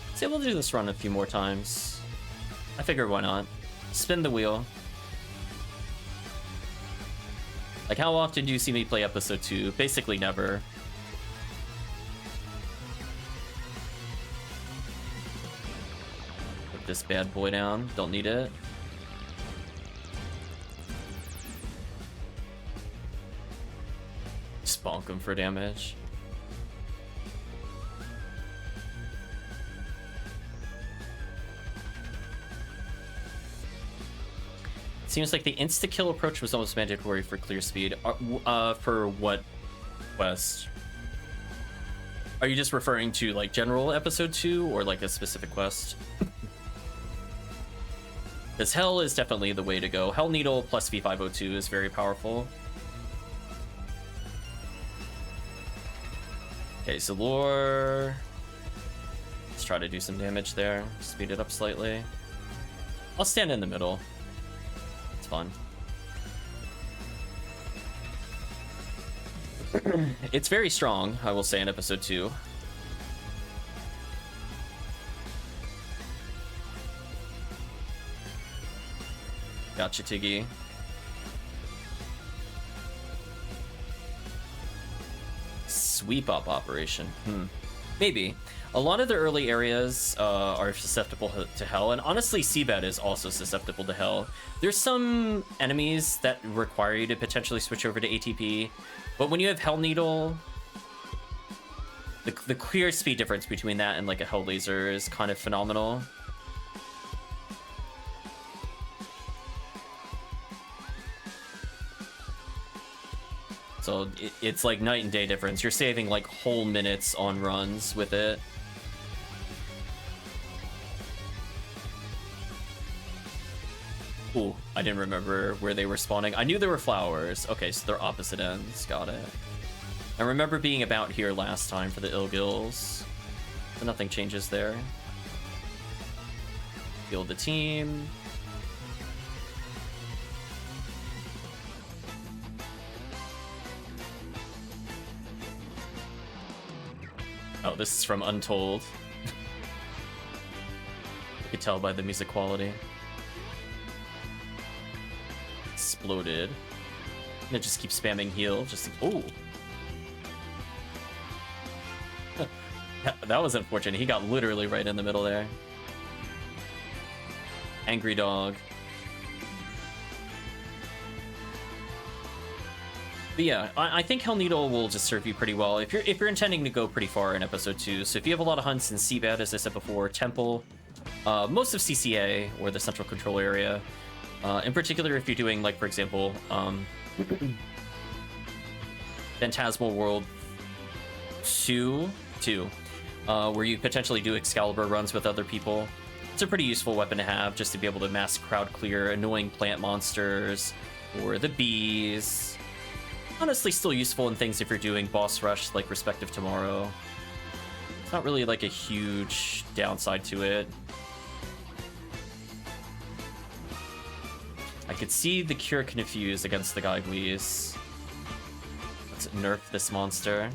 Let's see if we'll do this run a few more times. I figure why not. Spin the wheel. Like, how often do you see me play episode 2? Basically never. Put this bad boy down. Don't need it. Just bonk him for damage. Seems like the insta-kill approach was almost mandatory for clear speed. For what quest? Are you just referring to like general episode 2 or like a specific quest? Because Hell is definitely the way to go. Hell Needle plus V502 is very powerful. Okay, so Lore. Let's try to do some damage there. Speed it up slightly. I'll stand in the middle. Fun. It's very strong, I will say, in episode 2. Gotcha, Tiggy. Sweep up operation. Maybe. A lot of the early areas are susceptible to Hell, and honestly, Seabed is also susceptible to Hell. There's some enemies that require you to potentially switch over to ATP, but when you have Hell Needle, the clear speed difference between that and like a Hell Laser is kind of phenomenal. So it's like night and day difference. You're saving like whole minutes on runs with it. Ooh, I didn't remember where they were spawning. I knew there were flowers. Okay, so they're opposite ends. Got it. I remember being about here last time for the Ilgils. But nothing changes there. Heal the team. Oh, this is from Untold. You could tell by the music quality. Exploded. And it just keeps spamming heal. Just ooh. That was unfortunate. He got literally right in the middle there. Angry dog. But yeah, I think Hell Needle will just serve you pretty well if you're intending to go pretty far in episode 2. So if you have a lot of hunts in Seabed, as I said before, Temple, most of CCA or the Central Control Area, in particular if you're doing, like, for example, Phantasmal World 2, where you potentially do Excalibur runs with other people. It's a pretty useful weapon to have, just to be able to mass crowd clear annoying plant monsters or the bees. Honestly, still useful in things if you're doing boss rush like Respect of Tomorrow. It's not really like a huge downside to it. I could see the Cure Confuse against the Anguish. Let's nerf this monster.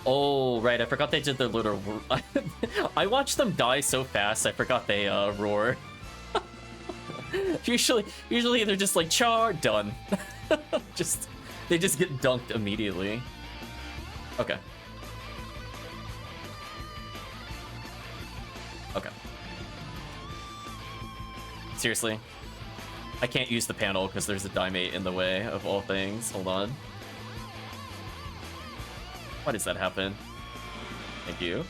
Oh, right, I forgot they did their little... I watched them die so fast, I forgot they roar. usually they're just like, char, done. They just get dunked immediately. Okay. Okay. Seriously? I can't use the panel because there's a Dimate in the way of all things. Hold on. Why does that happen? Thank you.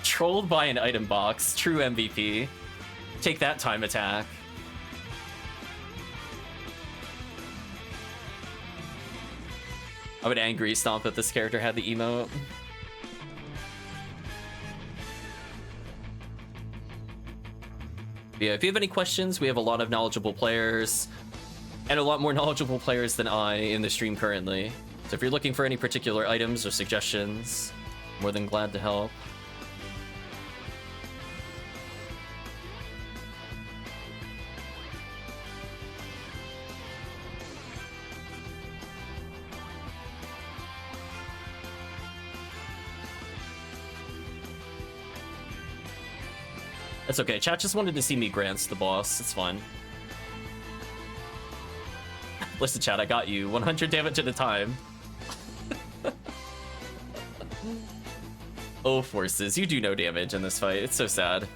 Trolled by an item box. True MVP. Take that time attack. I would angry stomp if this character had the emote. Yeah, if you have any questions, we have a lot of knowledgeable players and a lot more knowledgeable players than I in the stream currently. So if you're looking for any particular items or suggestions, more than glad to help. That's okay. Chat just wanted to see me grants the boss. It's fine. Listen, chat, I got you. 100 damage at a time. Oh, forces, you do no damage in this fight. It's so sad.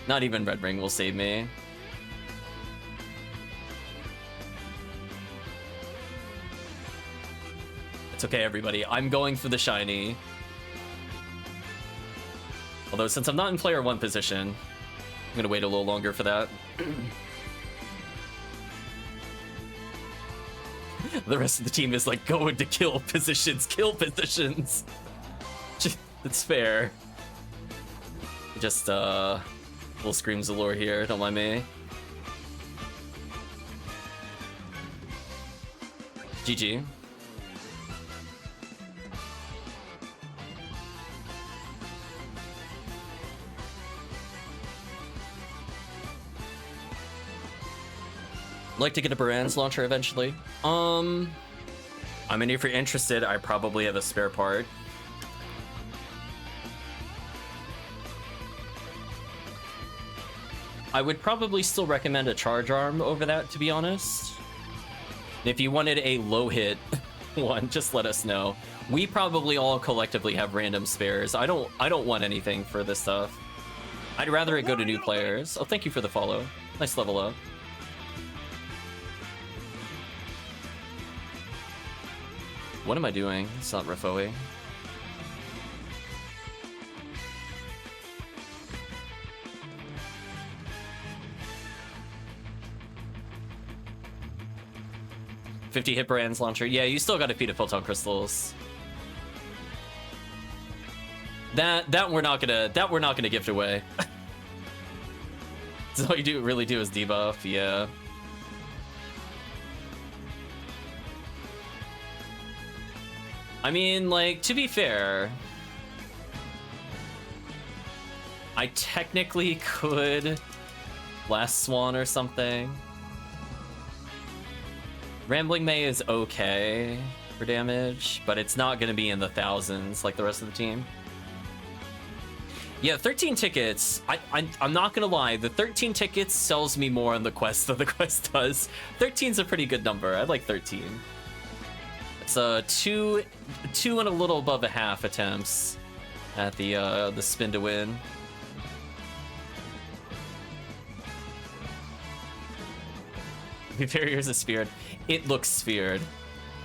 Not even Red Ring will save me. It's okay, everybody. I'm going for the shiny. Although, since I'm not in player 1 position, I'm gonna wait a little longer for that. The rest of the team is like going to kill positions. It's fair. Just little screams of lore here, don't mind me. GG. Like to get a Baran's launcher eventually. I mean, if you're interested, I probably have a spare part. I would probably still recommend a charge arm over that, to be honest. If you wanted a low hit one, just let us know. We probably all collectively have random spares. I don't want anything for this stuff. I'd rather it go to new players. Oh, thank you for the follow. Nice level up. What am I doing? It's not Refoe. $50 hit Brand's launcher. Yeah, you still got to feed it Photon Crystals. That we're not gonna gift away. So all you really do is debuff, yeah. I mean, like, to be fair, I technically could Last Swan or something. Rambling May is okay for damage, but it's not going to be in the thousands like the rest of the team. Yeah, 13 tickets. I'm not going to lie. The 13 tickets sells me more on the quest than the quest does. 13's a pretty good number. I like 13. It's two and a little above a half attempts at the spin to win. The barriers is sphered. It looks sphered.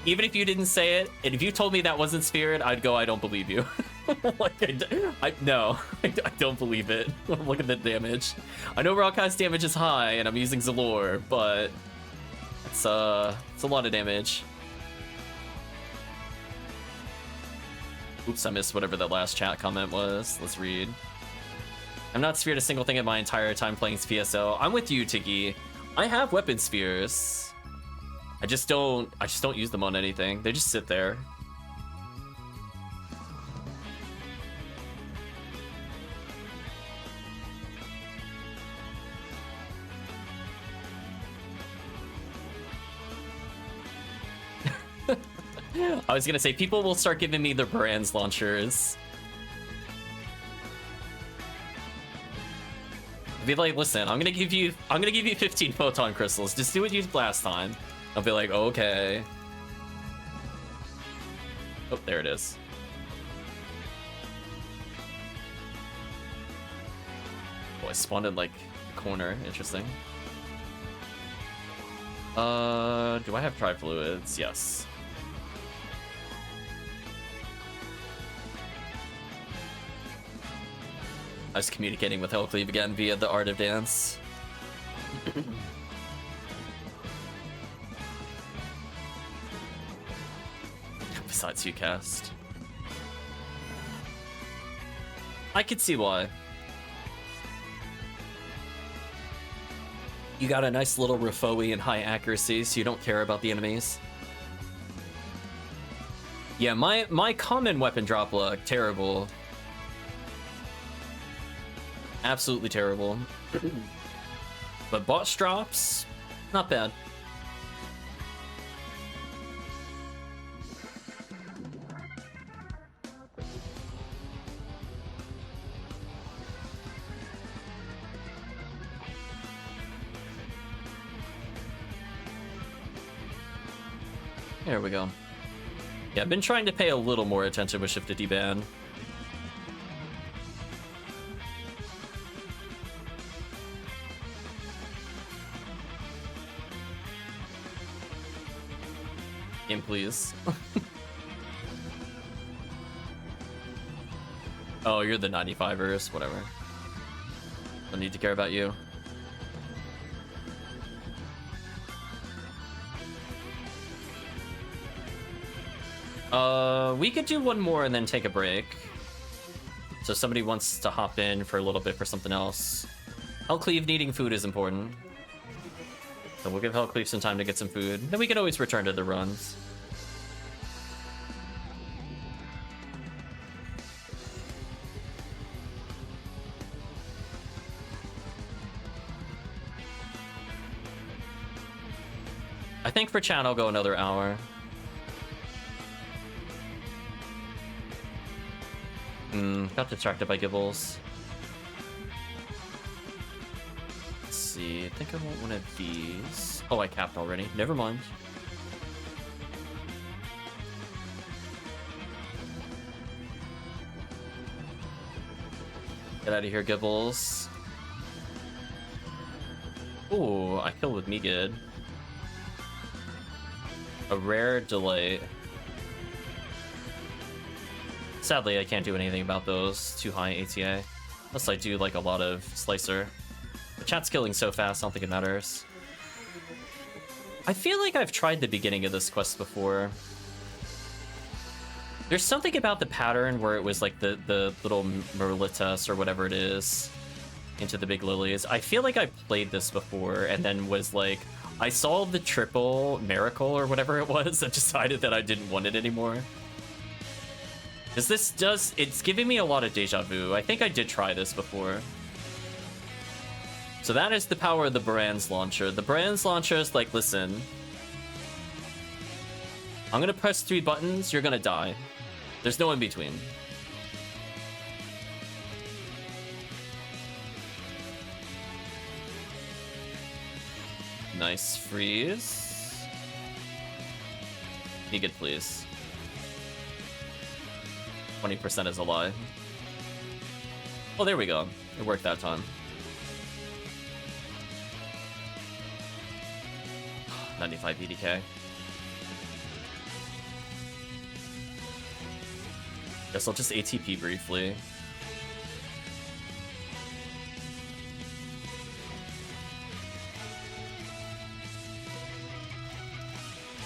Even if you didn't say it, and if you told me that wasn't sphered, I'd go, I don't believe you. Like, no, I don't believe it. Look at the damage. I know Rockcast damage is high, and I'm using Zalor, but it's a lot of damage. Oops, I missed whatever that last chat comment was. Let's read. I'm not sphered a single thing in my entire time playing PSO. I'm with you, Tiggy. I have weapon spheres. I just don't use them on anything. They just sit there. I was gonna say people will start giving me their brands launchers. Be like, listen, I'm gonna give you 15 photon crystals. Just do what you did last time. I'll be like, okay. Oh, there it is. Oh, I spawned in like a corner. Interesting. Do I have tri-fluids? Yes. I was communicating with HellCleave again via the Art of Dance. Besides you cast. I could see why. You got a nice little Rafoi and high accuracy, so you don't care about the enemies. Yeah, my common weapon drop luck, terrible. Absolutely terrible. But boss drops, not bad. There we go. Yeah, I've been trying to pay a little more attention with Shift to D-Ban. Game, please. Oh, you're the 95ers, whatever. Don't need to care about you. We could do one more and then take a break. So if somebody wants to hop in for a little bit for something else. HellCleave needing food is important. So we'll give HellCleave some time to get some food. Then we can always return to the runs. I think for chat I'll go another hour. Got distracted by Gibbles. Let's see, I think I want one of these. Oh, I capped already. Never mind. Get out of here, Gibbles. Ooh, I killed with me good. A rare delay. Sadly, I can't do anything about those. Too high ATA. Unless I do like a lot of Slicer. The chat's killing so fast, I don't think it matters. I feel like I've tried the beginning of this quest before. There's something about the pattern where it was like the little Merlitas or whatever it is into the big lilies. I feel like I played this before and then was like, I saw the triple miracle or whatever it was and decided that I didn't want it anymore. It's giving me a lot of deja vu. I think I did try this before. So that is the power of the Brand's Launcher. The Brand's Launcher is like, listen, I'm gonna press 3 buttons, you're gonna die. There's no in between. Nice freeze. Be good, please. 20% is a lie. Oh, there we go. It worked that time. 95 BDK. Guess I'll just ATP briefly.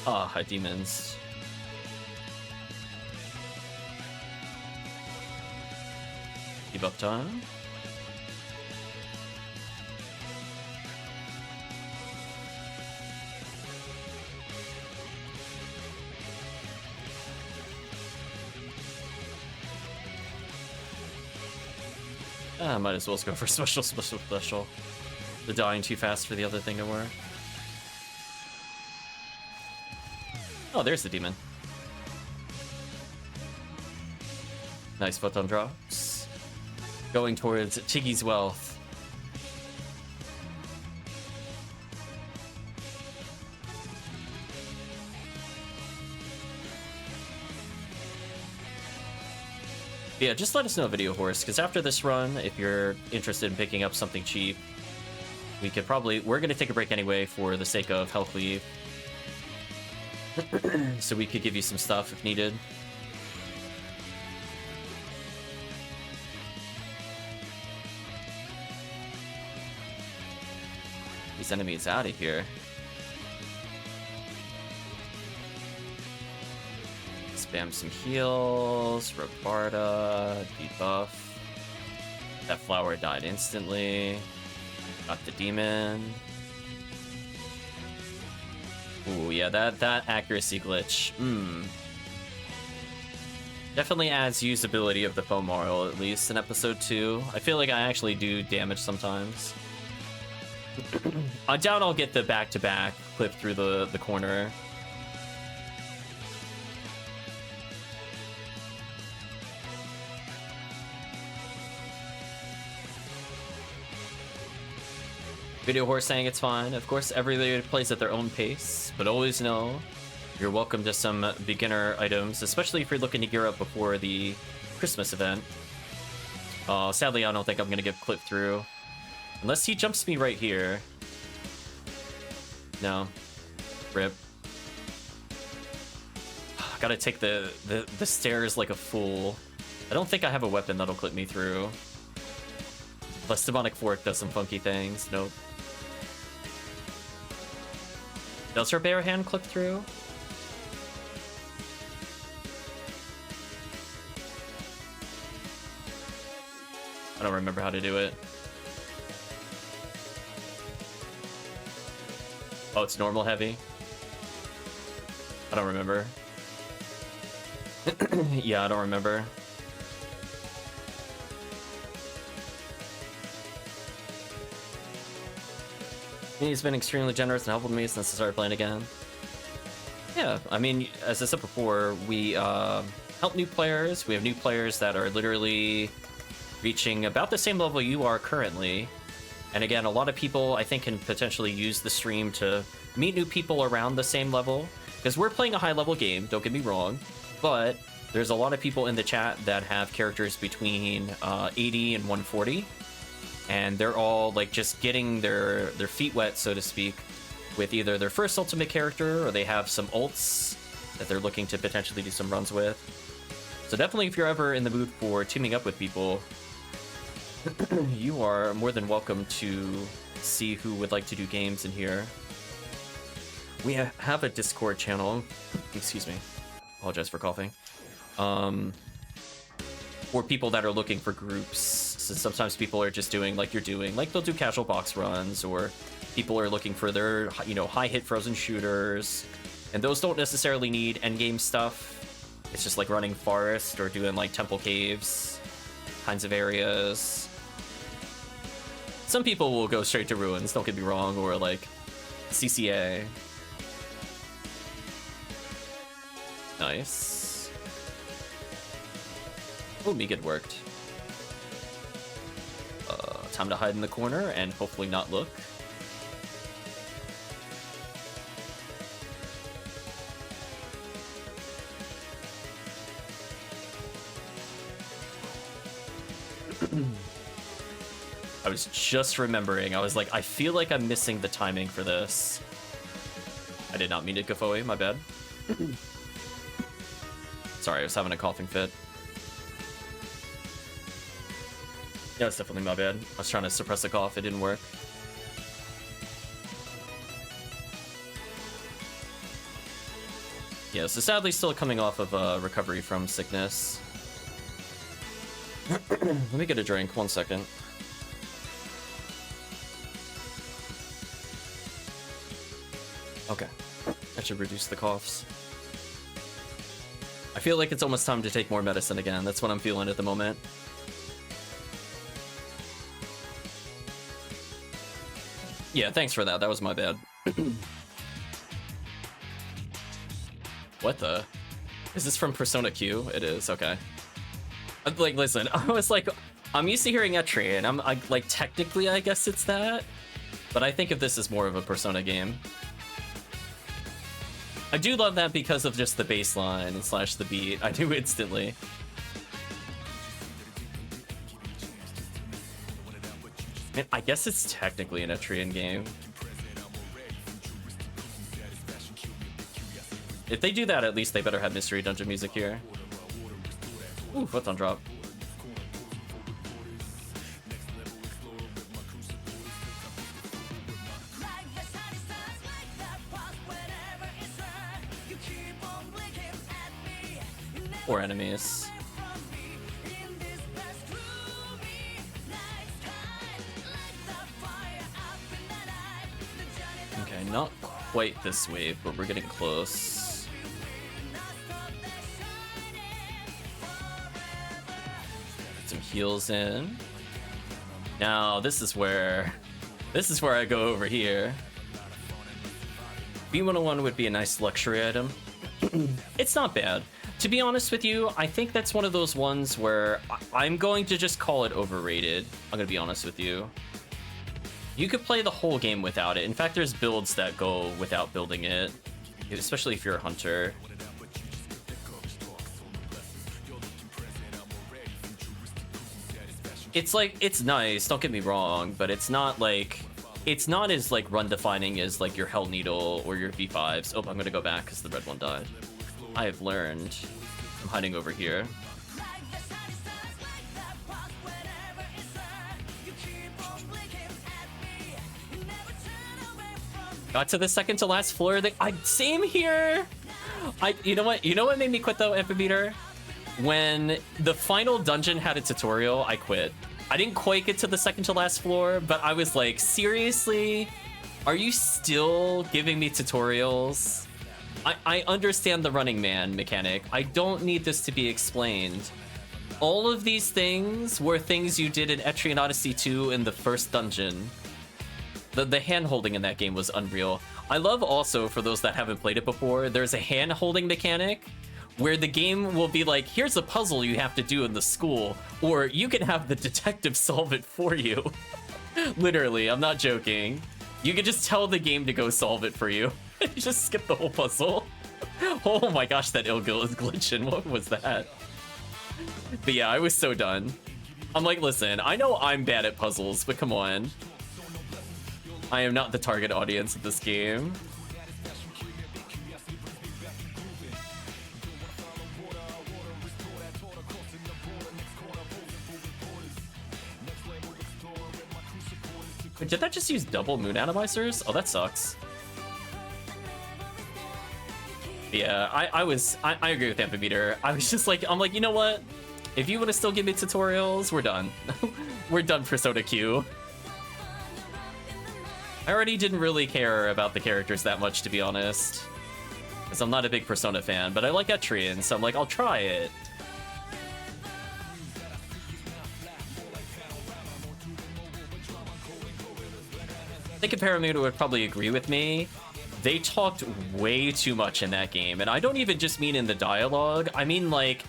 Ah, hi demons. Debuff time. Ah, might as well go for special. The dying too fast for the other thing to work. Oh, there's the demon. Nice photon drops. Going towards Tiggy's wealth. Yeah, just let us know, Video Horse, because after this run, if you're interested in picking up something cheap, we could probably... We're going to take a break anyway for the sake of HellCleave. So we could give you some stuff if needed. These enemies out of here. Spam some heals, Robarda, debuff. That flower died instantly. Got the demon. Ooh, yeah, that accuracy glitch. Definitely adds usability of the foam oil, at least in episode 2. I feel like I actually do damage sometimes. I doubt I'll get the back-to-back clip through the corner. Video Horse saying it's fine. Of course, everybody plays at their own pace, but always know you're welcome to some beginner items, especially if you're looking to gear up before the Christmas event. Sadly, I don't think I'm going to get clipped through. Unless he jumps me right here. No. Rip. Gotta take the stairs like a fool. I don't think I have a weapon that'll clip me through. Plus, Demonic Fork does some funky things. Nope. Does her bare hand clip through? I don't remember how to do it. Oh, it's normal heavy? I don't remember. Yeah, I don't remember. He's been extremely generous and helpful to me since I started playing again. Yeah, I mean, as I said before, we help new players. We have new players that are literally reaching about the same level you are currently. And again, a lot of people, I think, can potentially use the stream to meet new people around the same level. Because we're playing a high-level game, don't get me wrong. But there's a lot of people in the chat that have characters between 80 and 140. And they're all like just getting their feet wet, so to speak, with either their first ultimate character or they have some ults that they're looking to potentially do some runs with. So definitely, if you're ever in the mood for teaming up with people, you are more than welcome to see who would like to do games in here. We have a Discord channel. Excuse me. Apologize for coughing. For people that are looking for groups. So sometimes people are just doing like you're doing, like they'll do casual box runs, or people are looking for their, high hit frozen shooters, and those don't necessarily need endgame stuff. It's just like running forest or doing like temple caves kinds of areas. Some people will go straight to ruins, don't get me wrong, or like CCA. Nice. Oh, Megan worked. Time to hide in the corner and hopefully not look. I was just remembering, I was like, I feel like I'm missing the timing for this. I did not mean to Gafoe, my bad. Sorry, I was having a coughing fit. Yeah, it's definitely my bad. I was trying to suppress a cough, it didn't work. Yeah, so sadly still coming off of recovery from sickness. Let me get a drink, 1 second. Okay, that should reduce the coughs. I feel like it's almost time to take more medicine again. That's what I'm feeling at the moment. Yeah, thanks for that. That was my bad. What the? Is this from Persona Q? It is, okay. Like, listen, I was like, I'm used to hearing Etri, and I'm like, technically, I guess it's that. But I think of this as more of a Persona game. I do love that because of just the bass line slash the beat. I do instantly. And I guess it's technically an Etrian game. If they do that, at least they better have Mystery Dungeon music here. Ooh, photon drop. Or enemies. Okay, not quite this wave, but we're getting close. Get some heals in. Now this is where I go over here. B101 would be a nice luxury item. It's not bad. To be honest with you, I think that's one of those ones where I'm going to just call it overrated. I'm gonna be honest with you. You could play the whole game without it. In fact, there's builds that go without building it, especially if you're a hunter. It's like, it's nice, don't get me wrong, but it's not as like run defining as like your Hell Needle or your V5s. Oh, I'm gonna go back because the red one died. I have learned. I'm hiding over here. Got to the second to last floor. Same here. You know what made me quit though, Ertamperometer? When the final dungeon had a tutorial, I quit. I didn't quite get to the second to last floor, but I was like, seriously? Are you still giving me tutorials? I understand the Running Man mechanic. I don't need this to be explained. All of these things were things you did in Etrian Odyssey 2 in the first dungeon. The hand-holding in that game was unreal. I love also, for those that haven't played it before, there's a hand-holding mechanic where the game will be like, here's a puzzle you have to do in the school, or you can have the detective solve it for you. Literally, I'm not joking. You can just tell the game to go solve it for you. You just skip the whole puzzle. Oh my gosh, that Ilgil is glitching. What was that? But yeah, I was so done. I'm like, listen, I know I'm bad at puzzles, but come on. I am not the target audience of this game. Wait, did that just use double moon atomizers? Oh, that sucks. Yeah, I agree with Ertamperometer. I was just like, I'm like, you know what? If you want to still give me tutorials, we're done. We're done for Persona Q. I already didn't really care about the characters that much, to be honest. Because I'm not a big Persona fan, but I like Etrian, so I'm like, I'll try it. think Anguish would probably agree with me. They talked way too much in that game, and I don't even just mean in the dialogue. I mean, like,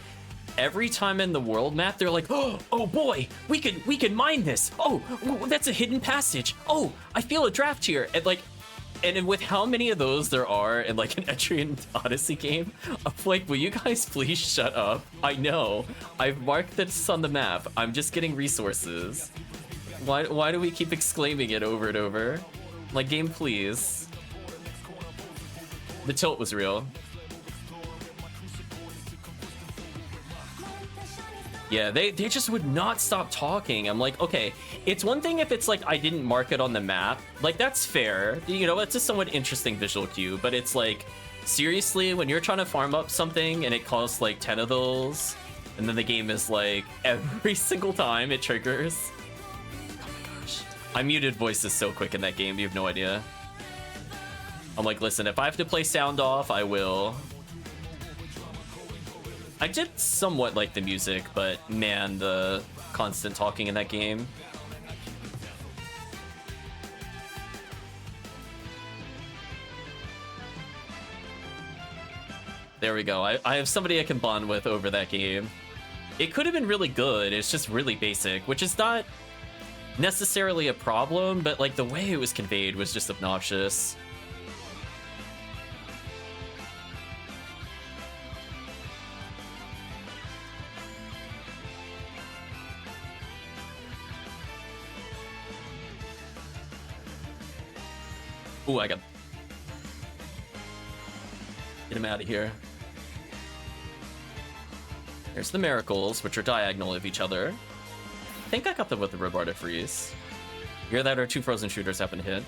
every time in the world map, they're like, oh boy, we can mine this. Oh, that's a hidden passage. Oh, I feel a draft here. And like, and with how many of those there are in like an Etrian Odyssey game, I'm like, will you guys please shut up? I know, I've marked this on the map. I'm just getting resources. Why do we keep exclaiming it over and over? Like, game, please. The tilt was real. Yeah, they just would not stop talking. I'm like, okay, it's one thing if it's like I didn't mark it on the map. Like, that's fair. You know, it's a somewhat interesting visual cue, but it's like, seriously, when you're trying to farm up something and it costs like 10 of those, and then the game is like, every single time it triggers. Oh my gosh. I muted voices so quick in that game, you have no idea. I'm like, listen, if I have to play sound off, I will. I did somewhat like the music, but man, the constant talking in that game. There we go. I have somebody I can bond with over that game. It could have been really good. It's just really basic, which is not necessarily a problem, but like the way it was conveyed was just obnoxious. Ooh, I got... Get him out of here. There's the miracles, which are diagonal of each other. I think I got them with the Robarda freeze. Hear that our two frozen shooters happen to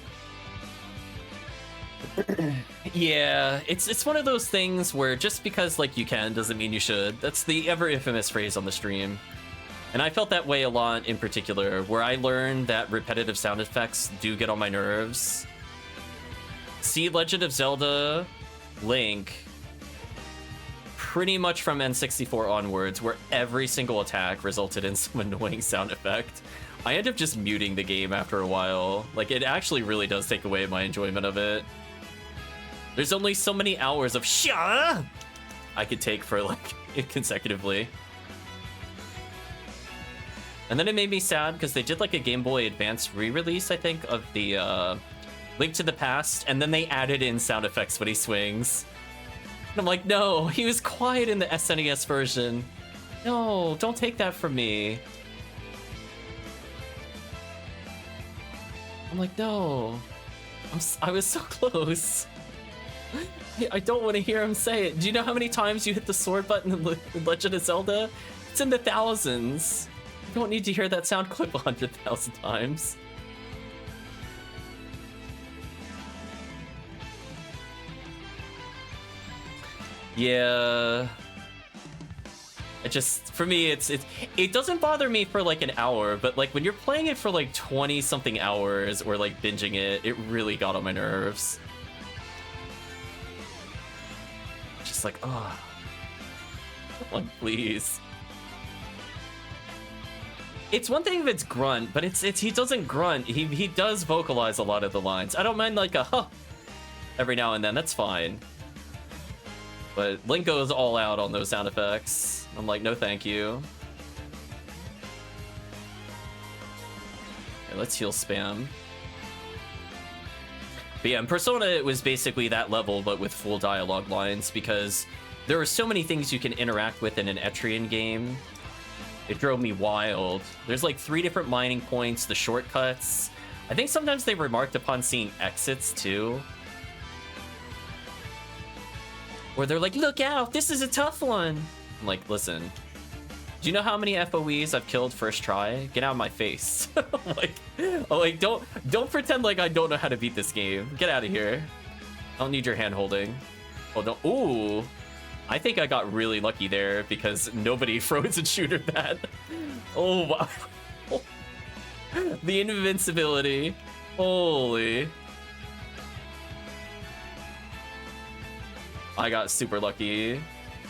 hit. Yeah, it's one of those things where just because like you can doesn't mean you should. That's the ever infamous phrase on the stream. And I felt that way a lot in particular, where I learned that repetitive sound effects do get on my nerves. See Legend of Zelda, Link, pretty much from N64 onwards, where every single attack resulted in some annoying sound effect. I end up just muting the game after a while. Like, it actually really does take away my enjoyment of it. There's only so many hours of sha I could take for, like, it consecutively. And then it made me sad, because they did, like, a Game Boy Advance re-release, I think, of the, Link to the Past, and then they added in sound effects when he swings. And I'm like, no, he was quiet in the SNES version. No, don't take that from me. I'm like, no. I was so close. I don't want to hear him say it. Do you know how many times you hit the sword button in Legend of Zelda? It's in the thousands. You don't need to hear that sound clip 100,000 times. Yeah, it just, for me, it doesn't bother me for like an hour, but like when you're playing it for like 20 something hours or like binging it, it really got on my nerves. Just like, oh, like, please. It's one thing if it's grunt, but it's he doesn't grunt. He does vocalize a lot of the lines. I don't mind like a huh every now and then. That's fine. But Link goes all out on those sound effects. I'm like, no thank you. Okay, let's heal spam. But yeah, in Persona it was basically that level, but with full dialogue lines, because there are so many things you can interact with in an Etrian game. It drove me wild. There's like 3 different mining points, the shortcuts. I think sometimes they remarked upon seeing exits too. Where they're like, look out, this is a tough one. I'm like, listen, do you know how many FOEs I've killed first try? Get out of my face. I'm like, don't pretend like I don't know how to beat this game. Get out of here. I don't need your hand holding. Oh, don't. Ooh, I think I got really lucky there because nobody frozen shooted that. Oh, wow. The invincibility. Holy. I got super lucky.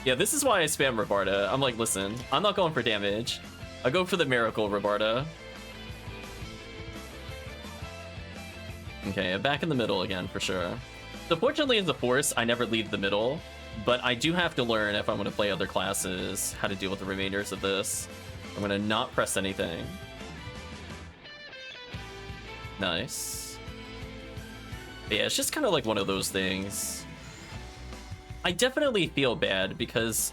Yeah, this is why I spam Robarda. I'm like, listen, I'm not going for damage. I go for the miracle Robarda. Okay, back in the middle again, for sure. So fortunately in the Force, I never leave the middle, but I do have to learn if I'm going to play other classes how to deal with the remainders of this. I'm going to not press anything. Nice. But yeah, it's just kind of like one of those things. I definitely feel bad because,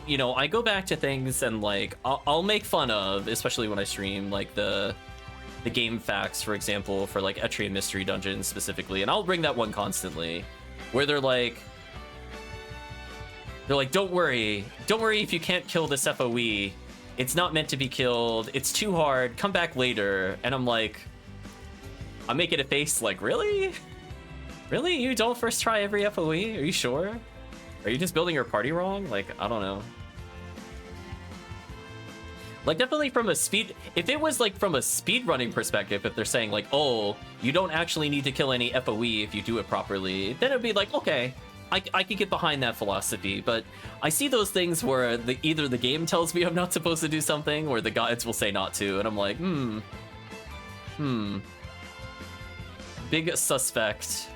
you know, I go back to things and like I'll make fun of, especially when I stream, like the game facts, for example, for like Etrian Mystery Dungeon specifically, and I'll bring that one constantly, where they're like, don't worry if you can't kill this FOE, it's not meant to be killed, it's too hard, come back later. And I'm like, I'm making a face like, really? Really? You don't first try every FOE? Are you sure? Are you just building your party wrong? Like, I don't know. Like, definitely from a speed... If it was, like, from a speedrunning perspective, if they're saying, like, oh, you don't actually need to kill any FOE if you do it properly, then it'd be like, okay, I could get behind that philosophy. But I see those things where either the game tells me I'm not supposed to do something, or the guides will say not to, and I'm like, Big suspect.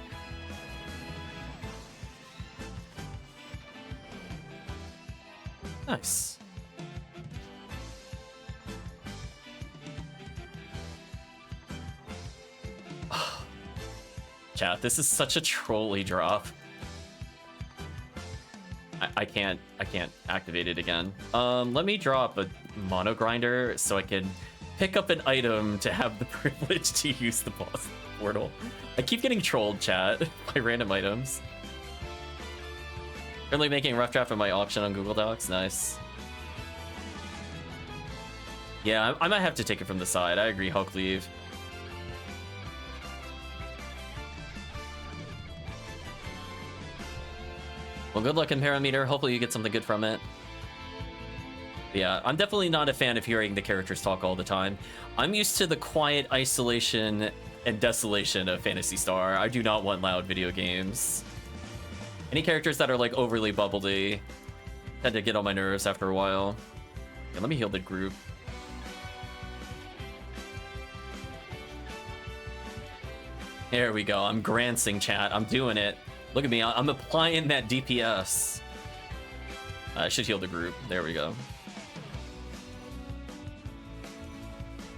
Nice. Chat, this is such a trolly drop. I can't activate it again. Let me drop a mono grinder so I can pick up an item to have the privilege to use the boss portal. I keep getting trolled, chat, by random items. Currently making a rough draft of my auction on Google Docs. Nice. Yeah, I might have to take it from the side. I agree, HellCleave. Well, good luck, Ertamperometer. Hopefully you get something good from it. But yeah, I'm definitely not a fan of hearing the characters talk all the time. I'm used to the quiet isolation and desolation of Phantasy Star. I do not want loud video games. Any characters that are like overly bubbly tend to get on my nerves after a while. Yeah, let me heal the group. There we go. I'm grancing, chat. I'm doing it. Look at me. I'm applying that DPS. I should heal the group. There we go.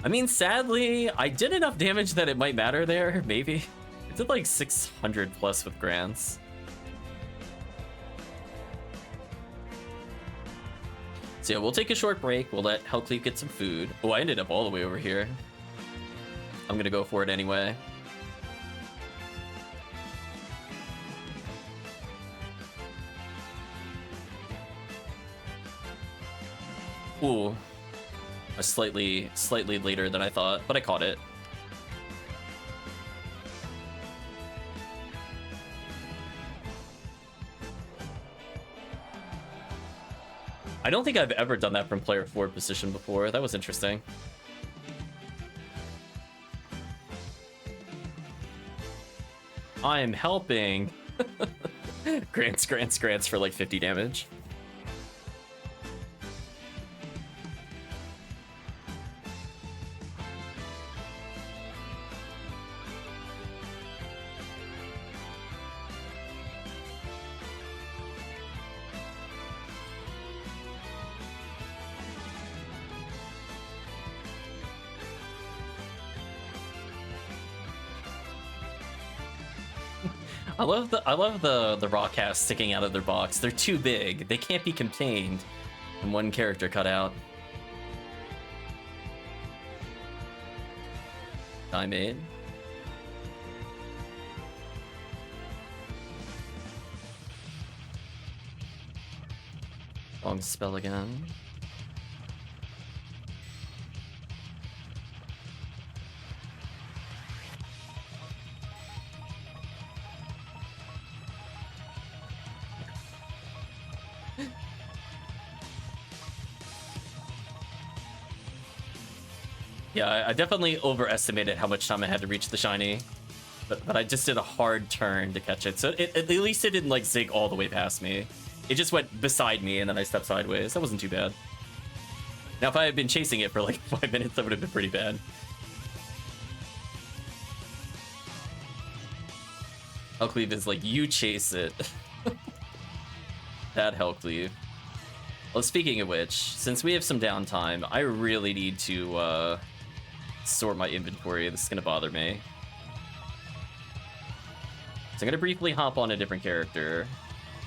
I mean, sadly, I did enough damage that it might matter there, maybe. I did like 600 plus with grants. So yeah, we'll take a short break. We'll let HellCleave get some food. Oh, I ended up all the way over here. I'm gonna go for it anyway. Ooh, slightly later than I thought, but I caught it. I don't think I've ever done that from player forward position before. That was interesting. I'm helping. grants for like 50 damage. I love the raw cast sticking out of their box. They're too big. They can't be contained in one character cutout. Time in. Long spell again. Yeah, I definitely overestimated how much time I had to reach the shiny, but I just did a hard turn to catch it. So at least it didn't like zig all the way past me. It just went beside me and then I stepped sideways. That wasn't too bad. Now, if I had been chasing it for like 5 minutes, that would have been pretty bad. HellCleave is like, you chase it. That HellCleave. Well, speaking of which, since we have some downtime, I really need to sort my inventory. This is gonna bother me. So I'm gonna briefly hop on a different character,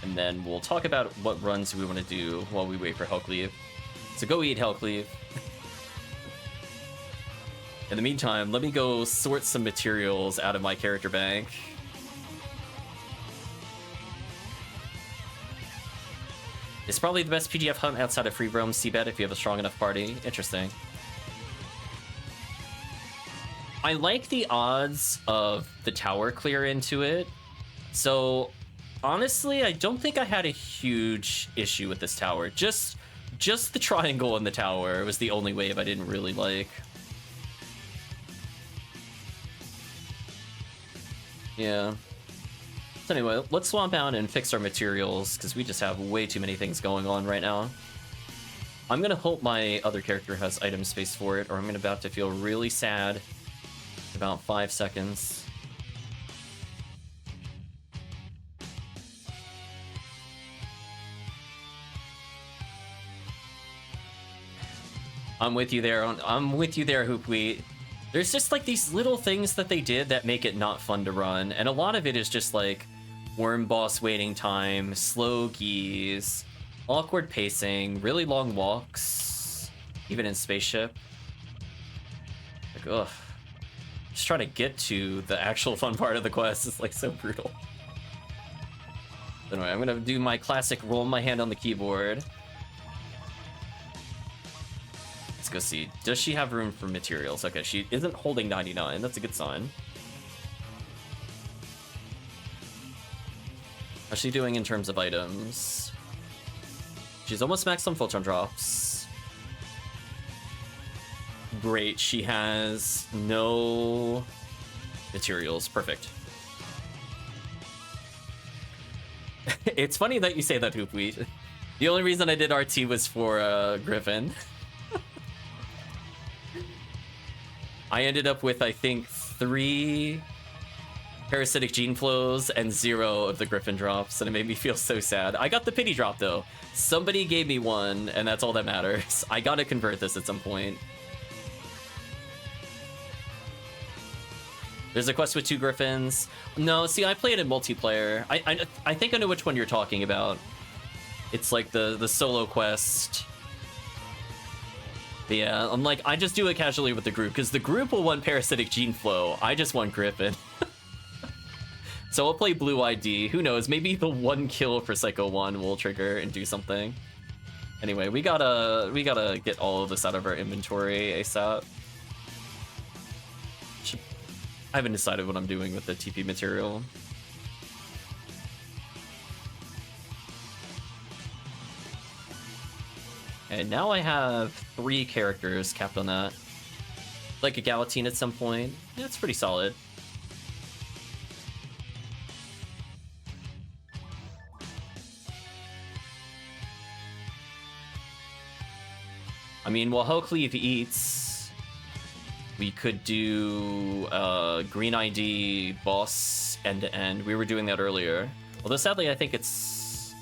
and then we'll talk about what runs we want to do while we wait for HellCleave. So go eat HellCleave. In the meantime, let me go sort some materials out of my character bank. It's probably the best PDF hunt outside of free roam Seabed if you have a strong enough party. Interesting. I like the odds of the tower clear into it. So honestly, I don't think I had a huge issue with this tower. Just the triangle in the tower was the only wave I didn't really like. Yeah. So anyway, let's swamp out and fix our materials, because we just have way too many things going on right now. I'm gonna hope my other character has item space for it, or I'm about to feel really sad in about 5 seconds. I'm with you there, HoopWheat. There's just like these little things that they did that make it not fun to run, and a lot of it is just like worm boss waiting time, slow keys, awkward pacing, really long walks, even in spaceship. Like, ugh. Just trying to get to the actual fun part of the quest is like so brutal. Anyway, I'm gonna do my classic roll my hand on the keyboard. Let's go see. Does she have room for materials? Okay, she isn't holding 99. That's a good sign. How's she doing in terms of items? She's almost maxed on Photon Drops. Great, she has no materials. Perfect. It's funny that you say that, HoopWheat. The only reason I did RT was for Griffin. I ended up with, I think, 3 parasitic gene flows and 0 of the Griffin drops, and it made me feel so sad. I got the pity drop, though. Somebody gave me one, and that's all that matters. I gotta convert this at some point. There's a quest with 2 Griffins. No, see, I play it in multiplayer. I think I know which one you're talking about. It's like the solo quest. But yeah, I'm like, I just do it casually with the group, because the group will want Parasitic Gene Flow. I just want Griffin. So I'll play Blue ID. Who knows? Maybe the 1 kill for Psycho 1 will trigger and do something. Anyway, we gotta get all of this out of our inventory ASAP. I haven't decided what I'm doing with the TP material. And now I have 3 characters capped on that. Like a Galatine at some point. Yeah, it's pretty solid. I mean, while HellCleave eats, we could do Green ID boss end-to-end. We were doing that earlier. Although sadly, I think it's...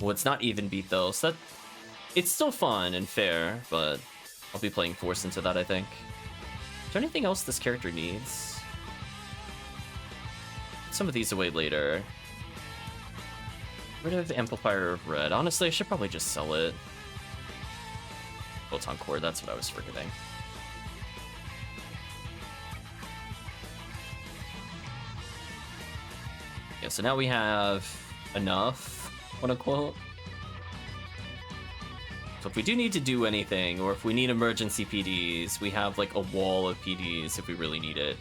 Well, it's not even beat though, so that... It's still fun and fair, but I'll be playing Force into that, I think. Is there anything else this character needs? Put some of these away later. Rid of the Amplifier of Red. Honestly, I should probably just sell it. Photon Core, that's what I was forgetting. Yeah, so now we have enough, quote-unquote. So if we do need to do anything, or if we need emergency PDs, we have like a wall of PDs if we really need it.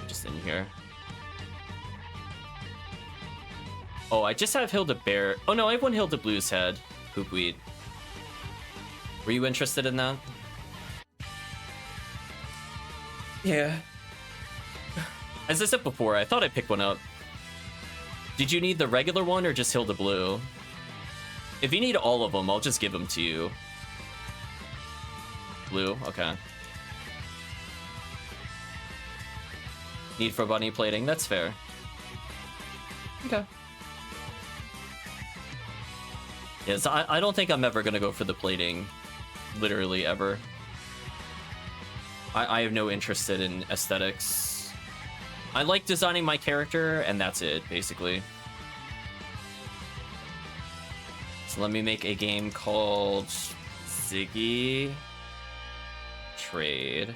Just in here. Oh, I just have Hilda Bear. Oh no, I have 1 Hilda Blue's head. HoopWheat. Were you interested in that? Yeah. As I said before, I thought I picked one up. Did you need the regular one or just Hilda Blue? If you need all of them, I'll just give them to you. Blue, okay. Need for bunny plating, that's fair. Okay. Yes, I don't think I'm ever gonna go for the plating. Literally ever. I have no interest in aesthetics. I like designing my character, and that's it, basically. So let me make a game called Ziggy Trade.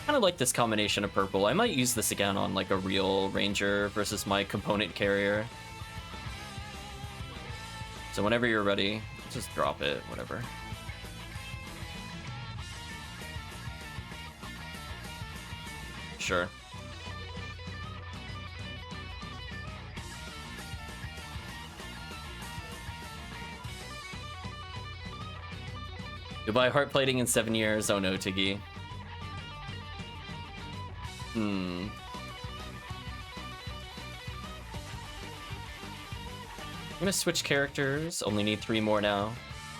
Kind of like this combination of purple. I might use this again on like a real ranger versus my component carrier. So whenever you're ready, just drop it, whatever. Sure. Goodbye heart plating in 7 years. Oh no, Tiggy. I'm gonna switch characters. Only need 3 more now.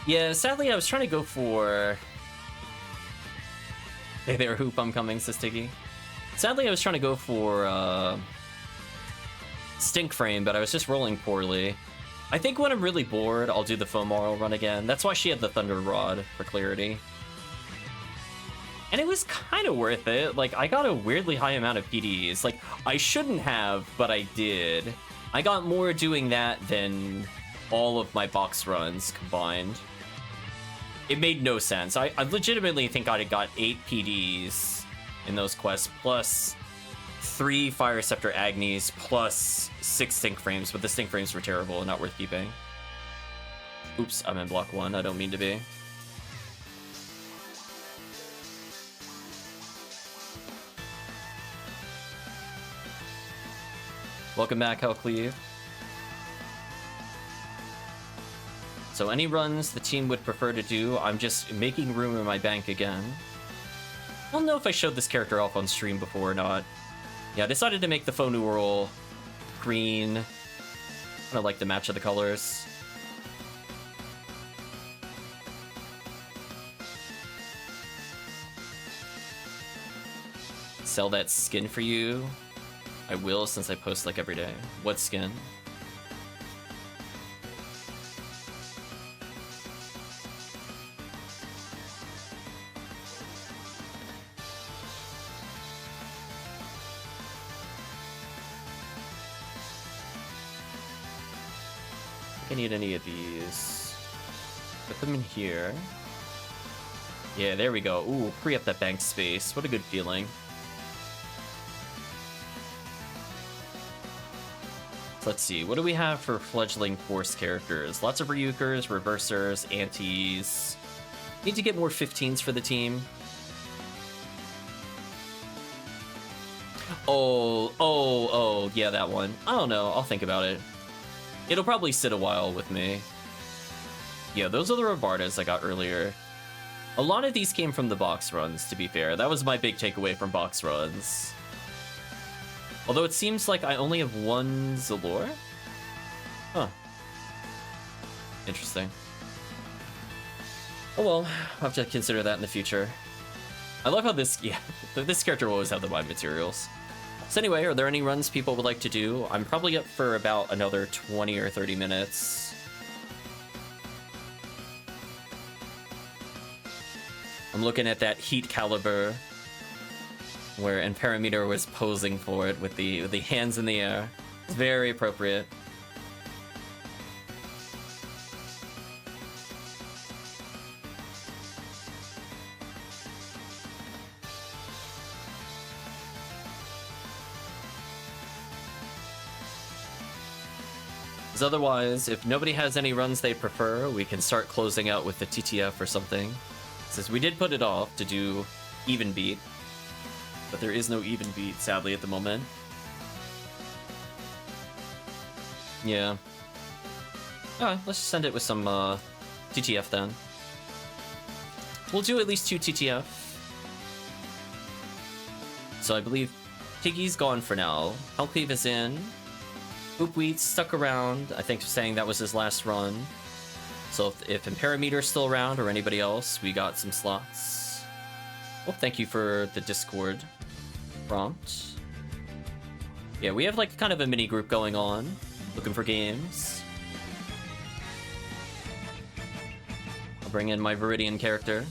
Yeah, sadly I was trying to go for... Hey there, Hoop, I'm coming, says Tiggy. Sadly I was trying to go for Stink Frame, but I was just rolling poorly. I think when I'm really bored, I'll do the Foam Oral run again. That's why she had the Thunder Rod, for clarity. And it was kind of worth it. Like, I got a weirdly high amount of PDs. Like, I shouldn't have, but I did. I got more doing that than all of my box runs combined. It made no sense. I legitimately think I'd have got 8 PDs in those quests, plus 3 Fire Scepter Agnis, plus 6 Stink Frames, but the Stink Frames were terrible and not worth keeping. Oops, I'm in block 1. I don't mean to be. Welcome back, HellCleave. So any runs the team would prefer to do, I'm just making room in my bank again. I don't know if I showed this character off on stream before or not. Yeah, I decided to make the Faux Neural green. I like the match of the colors. Sell that skin for you. I will, since I post like every day. What skin? I need any of these. Put them in here. Yeah, there we go. Ooh, free up that bank space. What a good feeling. Let's see, what do we have for fledgling force characters? Lots of Ryukers, Reversers, Antis. Need to get more 15s for the team. Oh, yeah, that one. I don't know, I'll think about it. It'll probably sit a while with me. Yeah, those are the Rabardas I got earlier. A lot of these came from the box runs, to be fair. That was my big takeaway from box runs. Although it seems like I only have 1 Zalor? Huh. Interesting. Oh well, I'll have to consider that in the future. I love how this, yeah, this character will always have the mind materials. So anyway, are there any runs people would like to do? I'm probably up for about another 20 or 30 minutes. I'm looking at that Heat Caliber, where Ertamperometer was posing for it with the hands in the air. It's very appropriate. Because otherwise, if nobody has any runs they prefer, we can start closing out with the TTF or something. Since we did put it off to do Even Beat. But there is no Even Beat, sadly, at the moment. Yeah. Alright, let's just send it with some TTF then. We'll do at least 2 TTF. So I believe Tiggy's gone for now. HellCleave is in. HoopWheat stuck around, I think saying that was his last run. So if Ertamperometer's still around or anybody else, we got some slots. Well, thank you for the Discord prompt. Yeah, we have like kind of a mini group going on, looking for games. I'll bring in my Viridian character.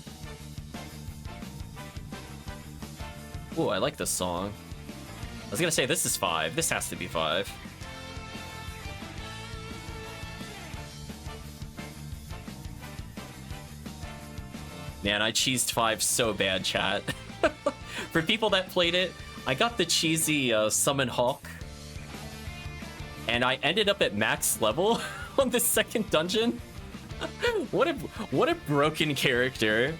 Ooh, I like this song. I was gonna say, this is 5. This has to be 5. Man, I cheesed 5 so bad, chat. For people that played it, I got the cheesy Summon Hawk. And I ended up at max level on the second dungeon. What a broken character.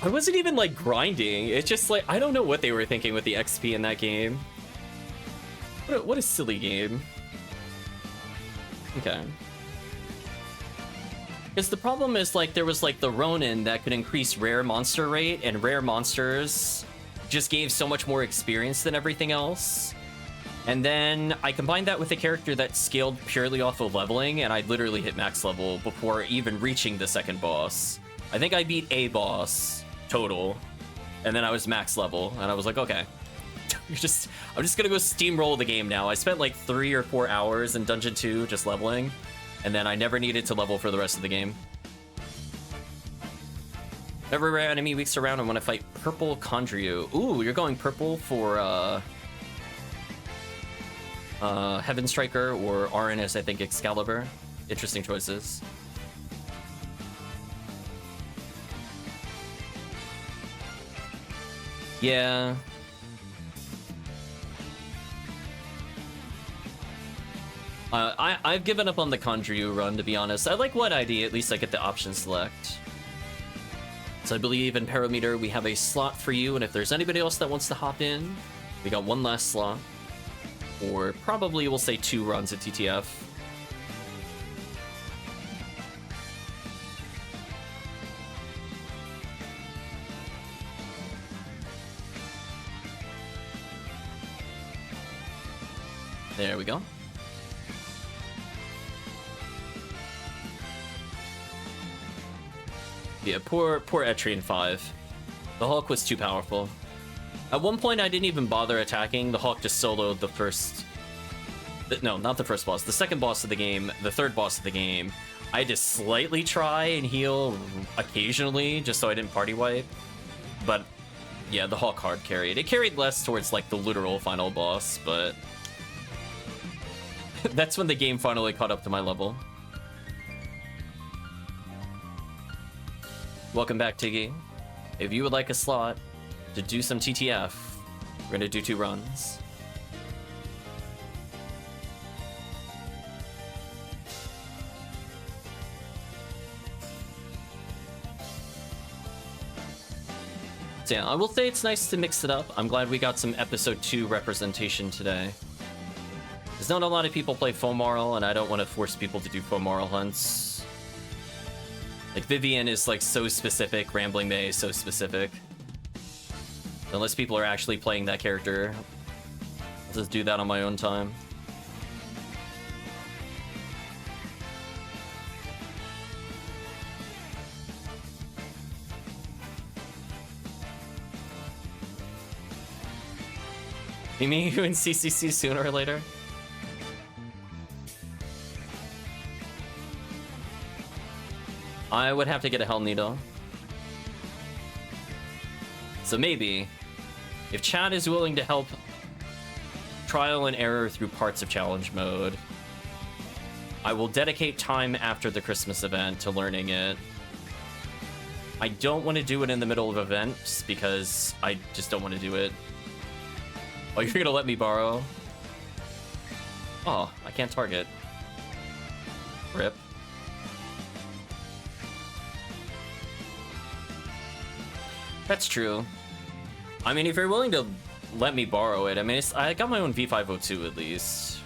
I wasn't even like grinding. It's just like, I don't know what they were thinking with the XP in that game. What a silly game. Okay. Because the problem is, like, there was like the Ronin that could increase rare monster rate, and rare monsters just gave so much more experience than everything else. And then I combined that with a character that scaled purely off of leveling, and I literally hit max level before even reaching the second boss. I think I beat a boss total, and then I was max level, and I was like, okay, I'm just gonna go steamroll the game now. I spent like 3 or 4 hours in Dungeon 2 just leveling, and then I never needed to level for the rest of the game. Every rare enemy weeks around, I want to fight Purple Condryu. Ooh, you're going purple for Heaven Striker or RNS, I think, Excalibur. Interesting choices. Yeah. I've given up on the Condryu run, to be honest. I like What ID, at least I get the option select. So I believe in Parameter we have a slot for you, and if there's anybody else that wants to hop in, we got one last slot. Or probably we'll say 2 runs at TTF. There we go. Yeah, poor Etrian 5. The Hulk was too powerful. At one point, I didn't even bother attacking. The Hulk just soloed the first... No, not the first boss. The second boss of the game, the third boss of the game. I had to slightly try and heal occasionally, just so I didn't party wipe. But, yeah, the Hulk hard carried. It carried less towards, like, the literal final boss, but... That's when the game finally caught up to my level. Welcome back, Tiggy. If you would like a slot to do some TTF, we're gonna do 2 runs. So yeah, I will say it's nice to mix it up. I'm glad we got some episode 2 representation today. There's not a lot of people play Fomarl, and I don't want to force people to do Fomarl hunts. Like, Vivian is, like, so specific. Rambling May is so specific. Unless people are actually playing that character, I'll just do that on my own time. You mean you in CCC sooner or later? I would have to get a Hell Needle. So maybe, if Chad is willing to help trial and error through parts of challenge mode, I will dedicate time after the Christmas event to learning it. I don't want to do it in the middle of events because I just don't want to do it. Oh, you're gonna let me borrow? Oh, I can't target. Rip. That's true. I mean, if you're willing to let me borrow it, I mean, I got my own V502 at least.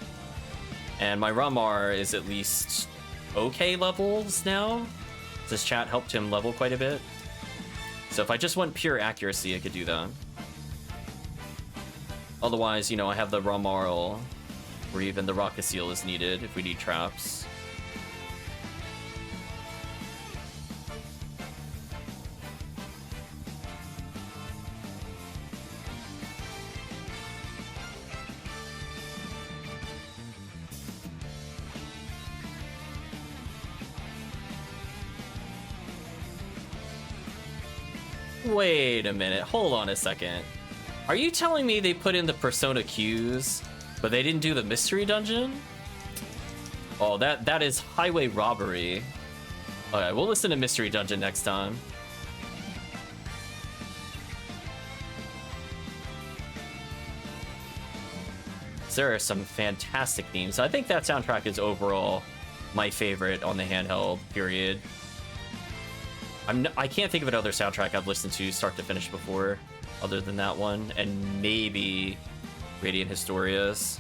And my Ramar is at least okay levels now. This chat helped him level quite a bit. So if I just want pure accuracy, I could do that. Otherwise, you know, I have the Ramarl, or even the Rocket Seal is needed if we need traps. Wait a minute, hold on a second. Are you telling me they put in the Persona Qs, but they didn't do the mystery dungeon? Oh, that is highway robbery. Alright, we'll listen to mystery dungeon next time. There are some fantastic themes. I think that soundtrack is overall my favorite on the handheld, period. I can't think of another soundtrack I've listened to start to finish before, other than that one, and maybe Radiant Historias.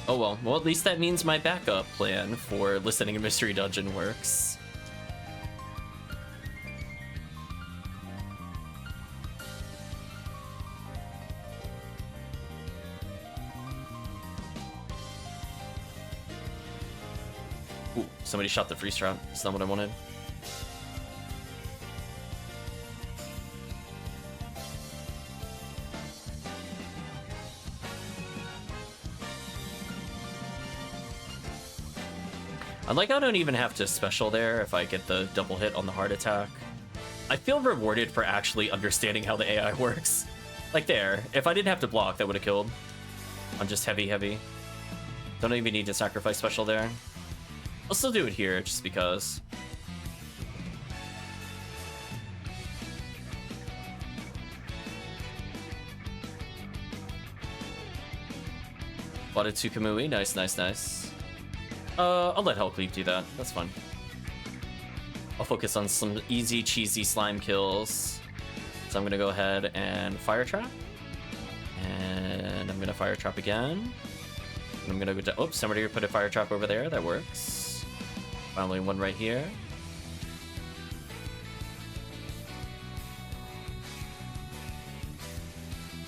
Oh well, at least that means my backup plan for listening to Mystery Dungeon works. Ooh, somebody shot the freeze trap. That's not what I wanted. I like I don't even have to special there if I get the double hit on the heart attack. I feel rewarded for actually understanding how the AI works. Like there, if I didn't have to block, that would have killed. I'm just heavy. Don't even need to sacrifice special there. I'll still do it here, just because. Bought a Tsukamui, nice. I'll let HellCleave do that. That's fun. I'll focus on some easy, cheesy slime kills. So I'm gonna go ahead and fire trap. And I'm gonna fire trap again. And I'm gonna go to, oops, somebody put a fire trap over there. That works. Finally, one right here.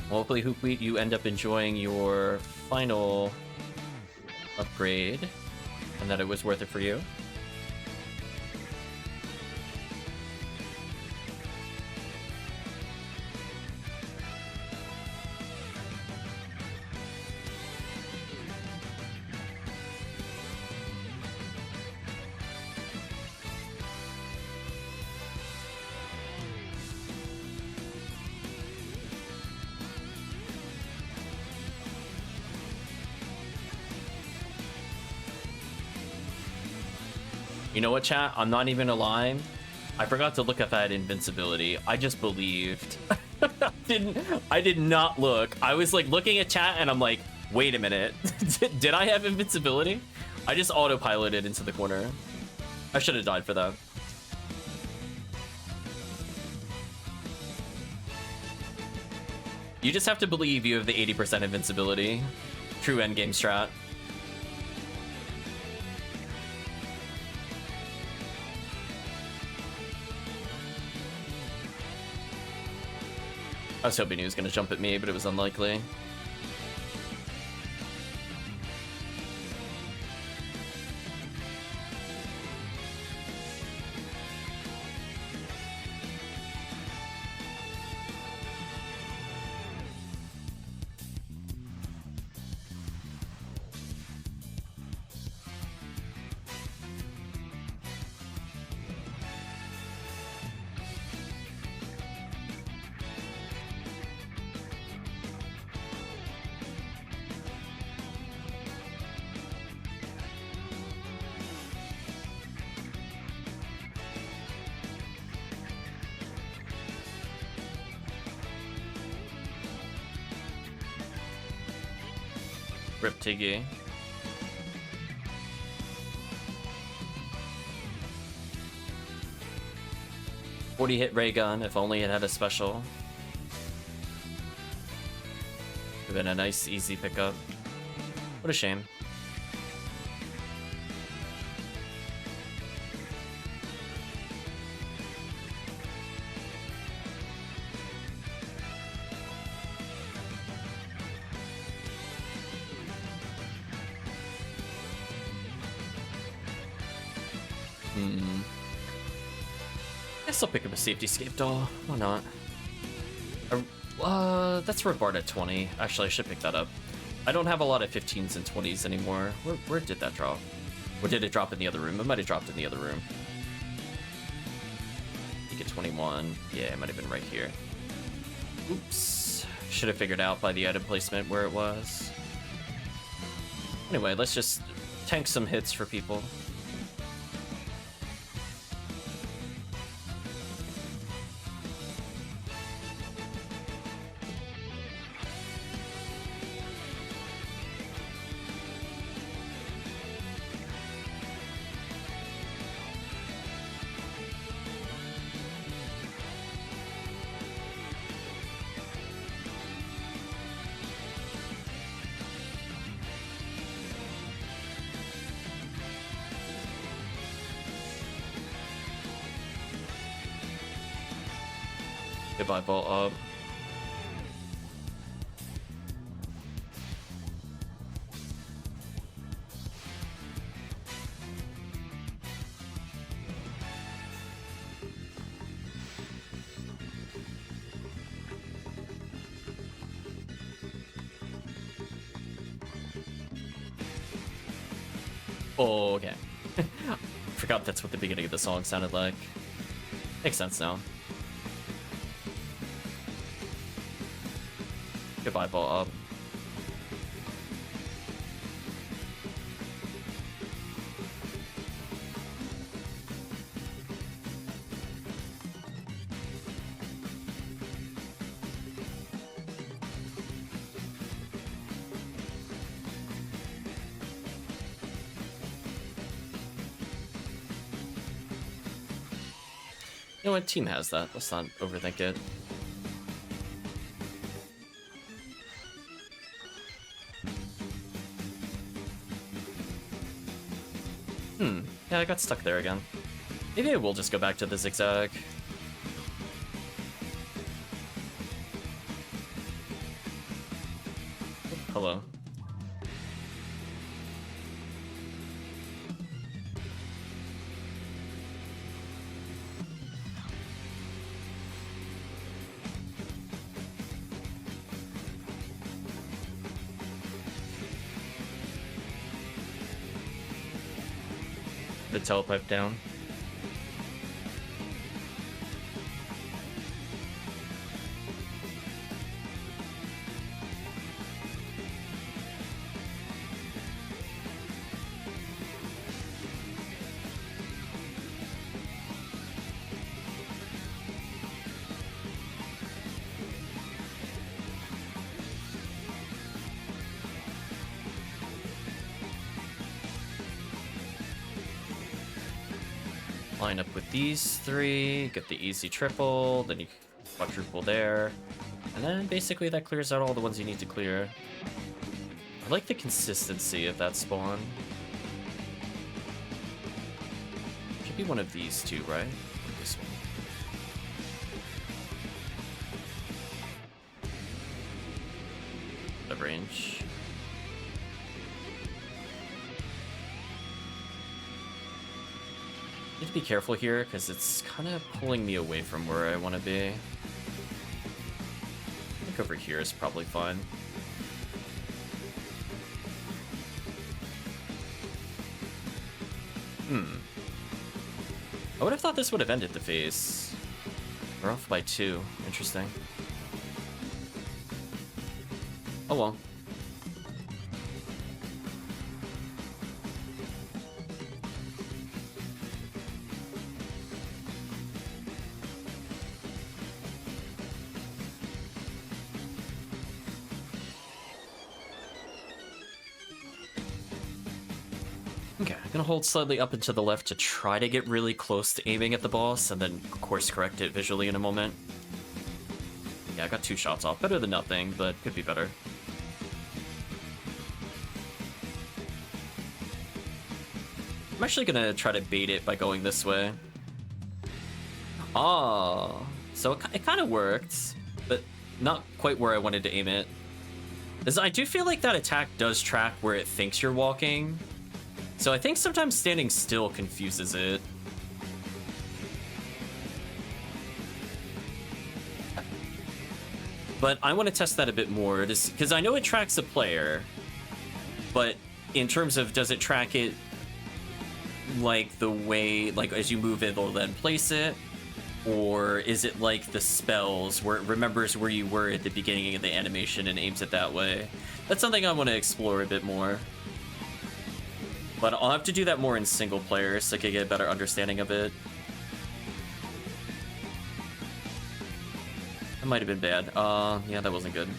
Hopefully, HoopWheat, you end up enjoying your final upgrade. And that it was worth it for you. You know what, chat? I'm not even gonna lie. I forgot to look at that invincibility. I just believed. I did not look. I was like looking at chat and I'm like, wait a minute. Did I have invincibility? I just autopiloted into the corner. I should have died for that. You just have to believe you have the 80% invincibility. True endgame strat. I was hoping he was going to jump at me, but it was unlikely. Rip Tiggy. .40 hit ray gun, if only it had a special. Would've been a nice, easy pickup. What a shame. guess I'll pick up a safety scape doll. Why not? That's Robart at 20. Actually, I should pick that up. I don't have a lot of 15s and 20s anymore. Where did that drop? Or did it drop in the other room? It might have dropped in the other room. You get 21. Yeah, it might have been right here. Oops. Should have figured out by the item placement where it was. Anyway, let's just tank some hits for people. Goodbye, Bolt Up. Oh, okay. Forgot that's what the beginning of the song sounded like. Makes sense now. Goodbye, Bolt Up. You know what? Team has that. Let's not overthink it. Yeah, I got stuck there again. Maybe I will just go back to the zigzag. Oh, hello. The telepipe down. Line up with these three, get the easy triple, then you quadruple there, and then basically that clears out all the ones you need to clear. I like the consistency of that spawn. Should be one of these two, right? Or this one. The range. Need to be careful here because it's kind of pulling me away from where I want to be. I think over here is probably fine. I would have thought this would have ended the phase. We're off by 2. Interesting. Oh well. Okay, I'm gonna hold slightly up and to the left to try to get really close to aiming at the boss, and then course correct it visually in a moment. Yeah, I got 2 shots off. Better than nothing, but could be better. I'm actually gonna try to bait it by going this way. Oh, so it kind of worked, but not quite where I wanted to aim it. As I do feel like that attack does track where it thinks you're walking. So I think sometimes standing still confuses it. But I want to test that a bit more, because I know it tracks a player, but in terms of does it track it like the way, like as you move it, it'll then place it? Or is it like the spells, where it remembers where you were at the beginning of the animation and aims it that way? That's something I want to explore a bit more. But I'll have to do that more in single player so I can get a better understanding of it. That might have been bad. Yeah, that wasn't good.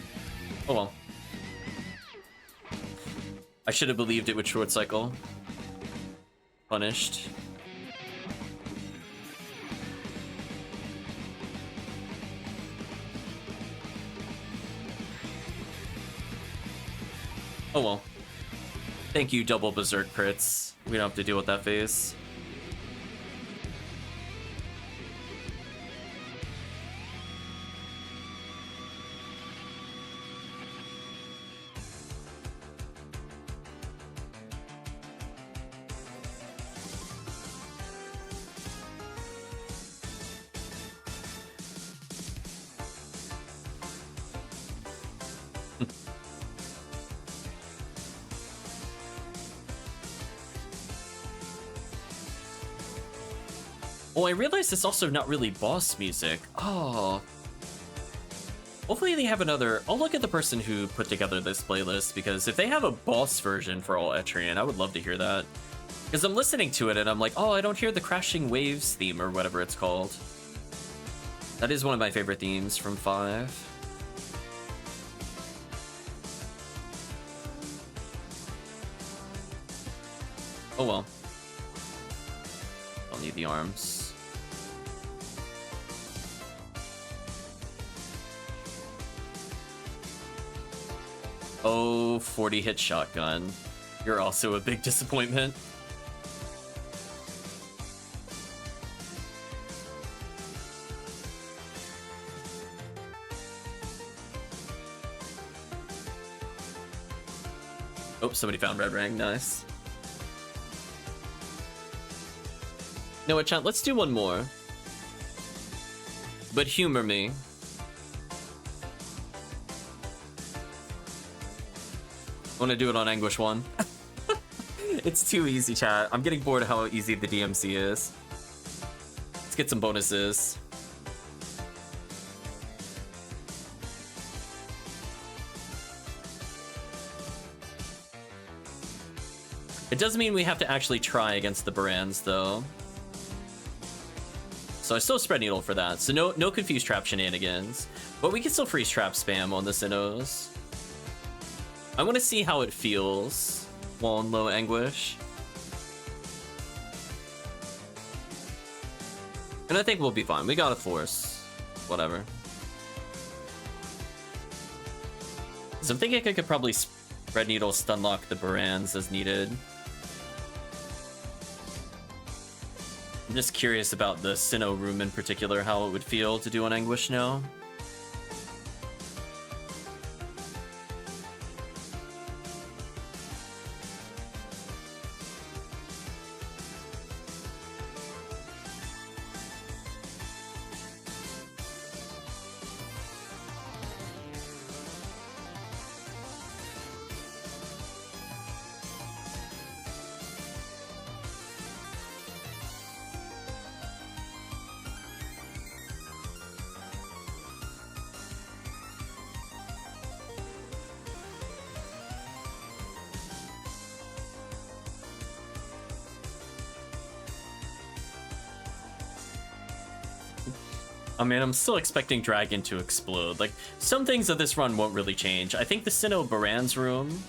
Oh well. I should have believed it would short cycle. Punished. Oh well. Thank you, double berserk crits. We don't have to deal with that phase. Oh, I realized it's also not really boss music. Oh. Hopefully they have another... I'll look at the person who put together this playlist, because if they have a boss version for all Etrian, I would love to hear that. Because I'm listening to it and I'm like, oh, I don't hear the Crashing Waves theme or whatever it's called. That is one of my favorite themes from 5. Oh well. I'll need the arms. Oh, 40 hit shotgun. You're also a big disappointment. Oh, somebody found red ring. Nice. No, what, chat? Let's do one more. But humor me. I want to do it on Anguish 1. It's too easy, chat. I'm getting bored of how easy the DMC is. Let's get some bonuses. It does mean we have to actually try against the Barans, though. So I still spread needle for that. So no confused trap shenanigans. But we can still freeze trap spam on the Sinnohs. I want to see how it feels while on low Anguish. And I think we'll be fine. We got a force. Whatever. So I'm thinking I could probably spread needle stun lock the Barans as needed. I'm just curious about the Sinnoh room in particular, how it would feel to do an Anguish now. I mean, I'm still expecting Dragon to explode. Like, some things of this run won't really change. I think the Sinnoh Baran's room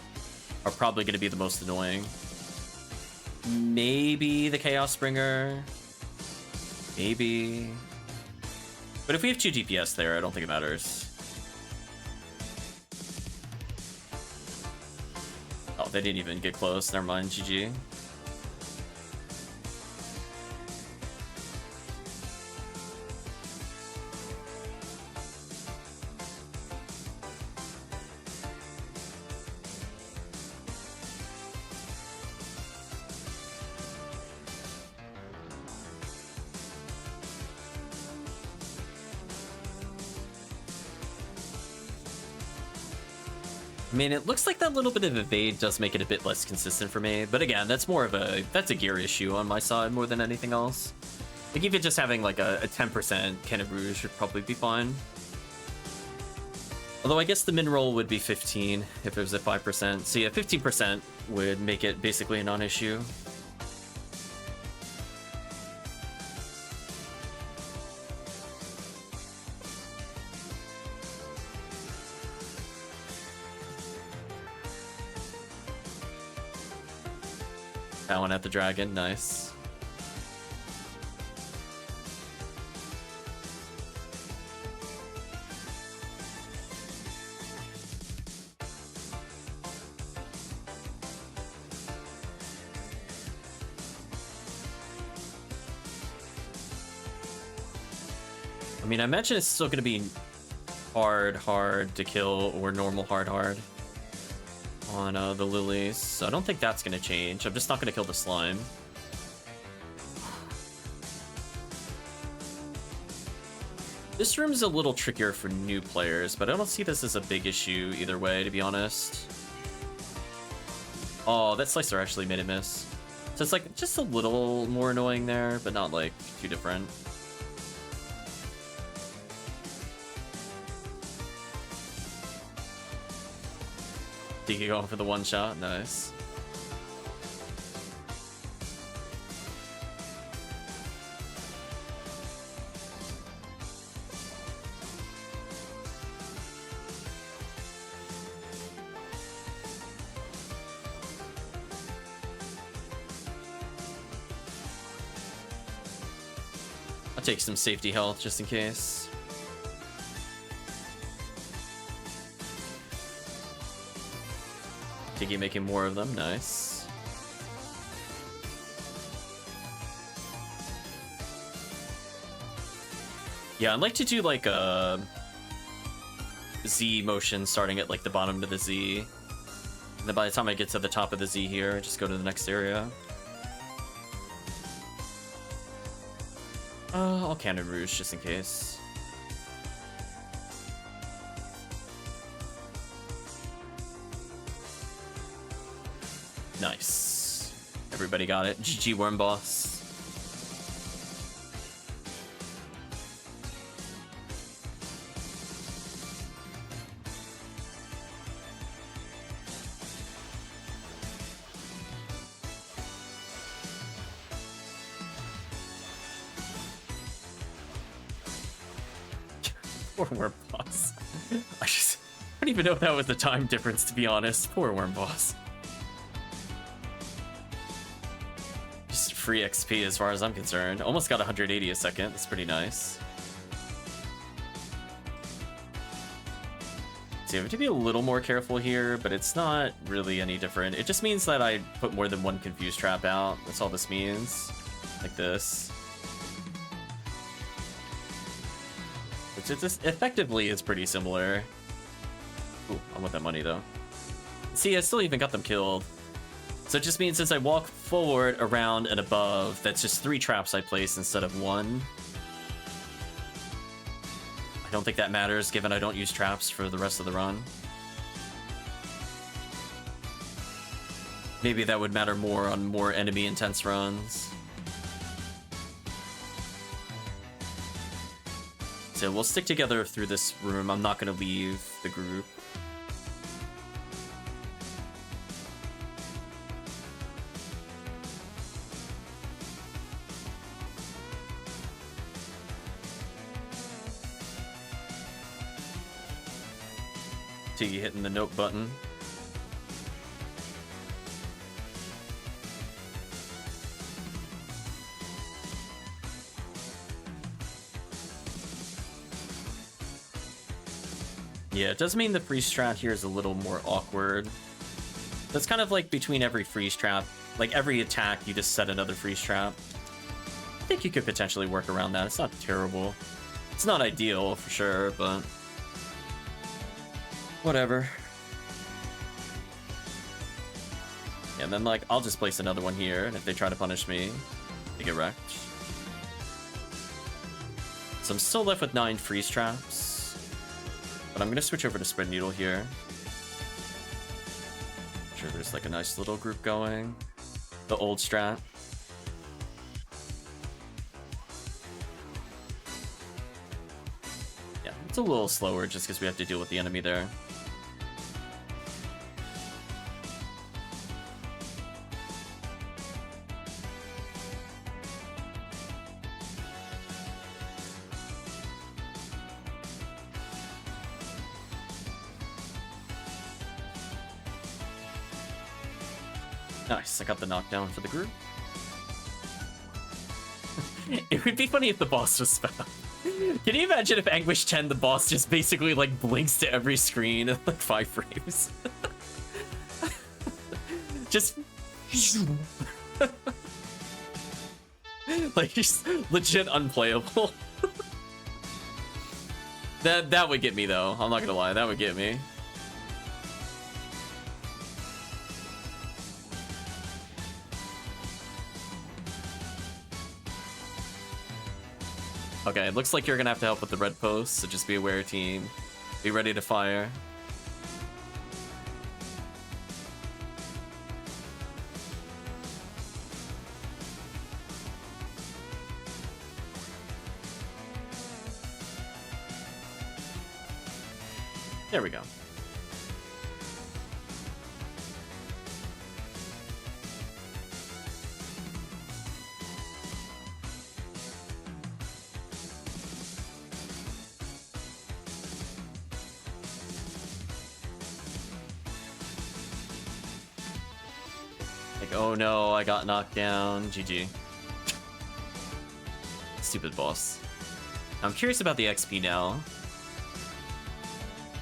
are probably going to be the most annoying. Maybe the Chaos Bringer. Maybe. But if we have 2 DPS there, I don't think it matters. Oh, they didn't even get close. Never mind, GG. I mean, it looks like that little bit of evade does make it a bit less consistent for me, but again, that's more of that's a gear issue on my side more than anything else. Like, even just having like a 10% Cannon Rouge should probably be fine. Although I guess the min roll would be 15 if it was at 5%. So yeah, 15% would make it basically a non-issue. That one at the dragon, nice. I mean, I imagine it's still going to be hard to kill or normal hard on the lilies, so I don't think that's going to change. I'm just not going to kill the slime. This room's a little trickier for new players, but I don't see this as a big issue either way, to be honest. Oh, that slicer actually made it miss. So it's like just a little more annoying there, but not like too different. Tiggy going for the one shot, nice. I'll take some safety health just in case. Tiggy making more of them, nice. Yeah, I'd like to do like a Z motion starting at like the bottom of the Z. And then by the time I get to the top of the Z here, just go to the next area. I'll Cannon Rouge just in case. Nice. Everybody got it. GG Worm Boss. Poor Worm Boss. I don't even know if that was the time difference, to be honest. Poor Worm Boss. Just free XP as far as I'm concerned. Almost got 180 a second. That's pretty nice. So you have to be a little more careful here, but it's not really any different. It just means that I put more than one confused trap out. That's all this means. Like this. Which is just effectively is pretty similar. Ooh, I want that money though. See, I still even got them killed. So it just means as I walk forward, around, and above, that's just 3 traps I place instead of 1. I don't think that matters, given I don't use traps for the rest of the run. Maybe that would matter more on more enemy-intense runs. So we'll stick together through this room. I'm not going to leave the group. Tiggy hitting the note button. Yeah, it does mean the freeze strat here is a little more awkward. That's kind of like between every freeze trap. Like every attack, you just set another freeze trap. I think you could potentially work around that. It's not terrible. It's not ideal for sure, but whatever. Yeah, and then like I'll just place another one here, and if they try to punish me, they get wrecked. So I'm still left with 9 freeze traps. But I'm gonna switch over to Spread Needle here. sure there's like a nice little group going. The old strat. Yeah, it's a little slower just because we have to deal with the enemy there. Nice, I got the knockdown for the group. It would be funny if the boss was found. Can you imagine if Anguish 10, the boss just basically like blinks to every screen in like 5 frames? Just like just legit unplayable. That would get me though. I'm not gonna lie, that would get me. Okay, it looks like you're gonna have to help with the red post, so just be aware, team. Be ready to fire. There we go. Like, oh no, I got knocked down. GG. Stupid boss. I'm curious about the XP now.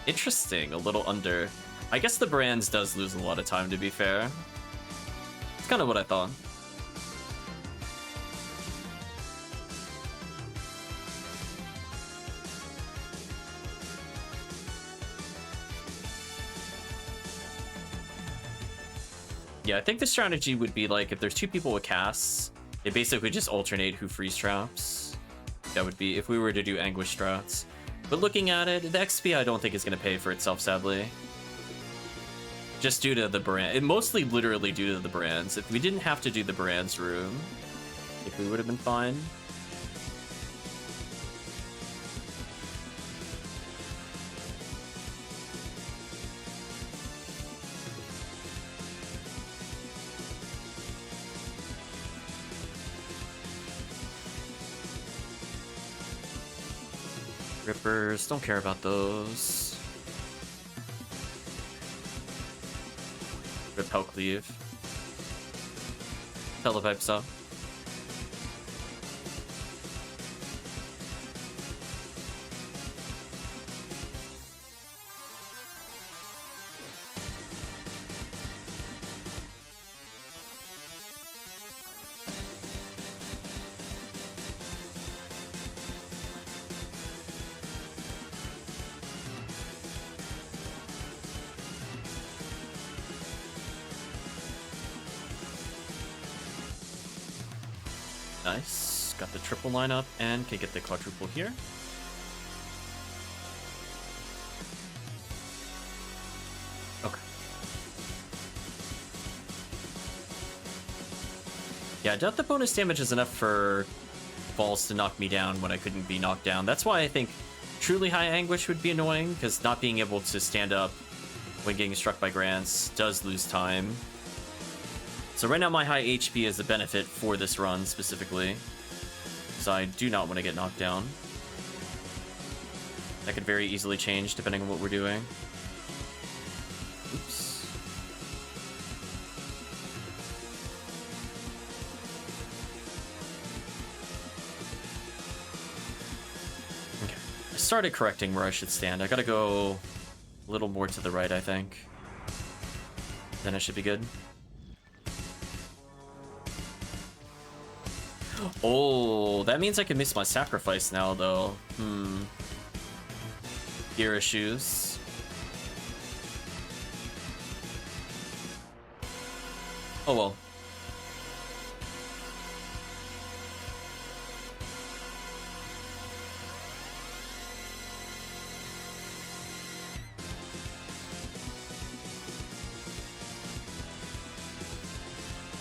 Interesting, a little under. I guess the brands does lose a lot of time, to be fair. It's kind of what I thought. Yeah, I think the strategy would be like, if there's 2 people with casts, they basically just alternate who freeze traps. That would be if we were to do Anguish strats. But looking at it, the XP I don't think is going to pay for itself, sadly. Just due to the brand. It mostly literally due to the brands. If we didn't have to do the brands room, I think we would have been fine. Rippers, don't care about those. Rip HellCleave. Televipes up. Nice. Got the triple lineup and can get the quadruple here. Okay. Yeah, I doubt the bonus damage is enough for balls to knock me down when I couldn't be knocked down. That's why I think truly high Anguish would be annoying, because not being able to stand up when getting struck by grants does lose time. So right now my high HP is a benefit for this run specifically, so I do not want to get knocked down. That could very easily change depending on what we're doing. Oops. Okay. I started correcting where I should stand. I gotta go a little more to the right, I think. Then I should be good. Oh, that means I can miss my sacrifice now, though. Gear issues. Oh well.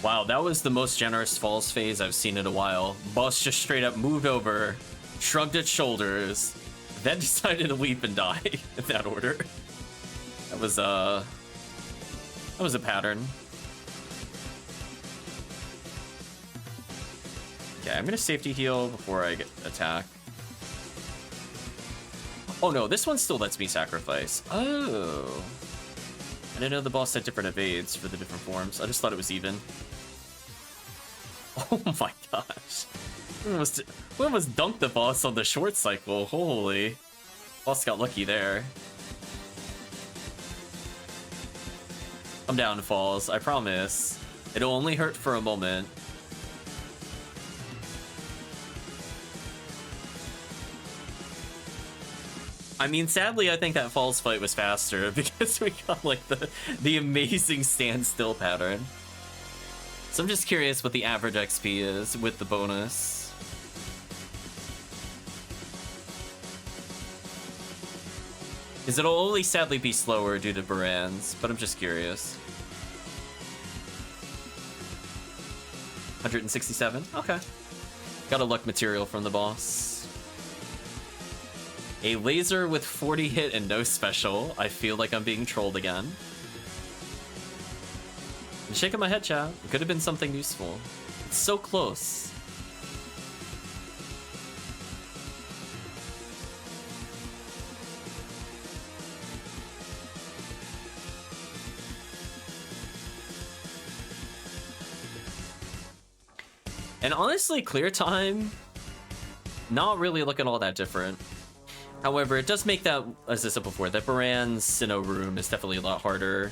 Wow, that was the most generous falls phase I've seen in a while. Boss just straight up moved over, shrugged its shoulders, then decided to leap and die in that order. That was a pattern. Okay, I'm gonna safety heal before I get attack. Oh no, this one still lets me sacrifice. Oh. I didn't know the boss had different evades for the different forms. I just thought it was even. Oh my gosh. We almost dunked the boss on the short cycle. Holy. Boss got lucky there. I'm down, Falls. I promise. It'll only hurt for a moment. I mean, sadly, I think that Falls fight was faster because we got, like, the amazing standstill pattern. So I'm just curious what the average XP is with the bonus. Because it'll only sadly be slower due to Baran's, but I'm just curious. 167? Okay. Got a luck material from the boss. A laser with 40 hit and no special. I feel like I'm being trolled again. I'm shaking my head, chat. It could have been something useful. It's so close. And honestly, clear time, not really looking all that different. However, it does make that, as I said before, that Baran's Sinnoh room is definitely a lot harder.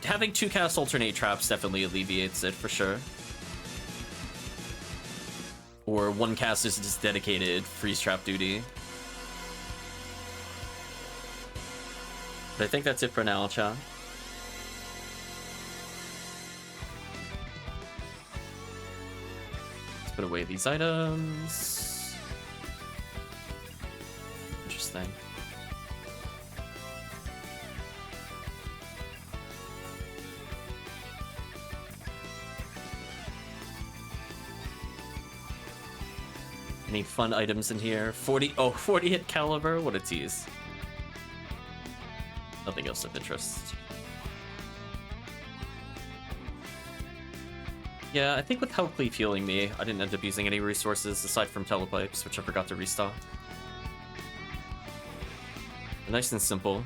Having 2 cast alternate traps definitely alleviates it for sure. Or 1 cast is just dedicated freeze trap duty. But I think that's it for now, chat. Let's put away these items. Interesting. Any fun items in here? 40 hit caliber? What a tease. Nothing else of interest. Yeah, I think with HellCleave healing me, I didn't end up using any resources aside from telepipes, which I forgot to restock. Nice and simple.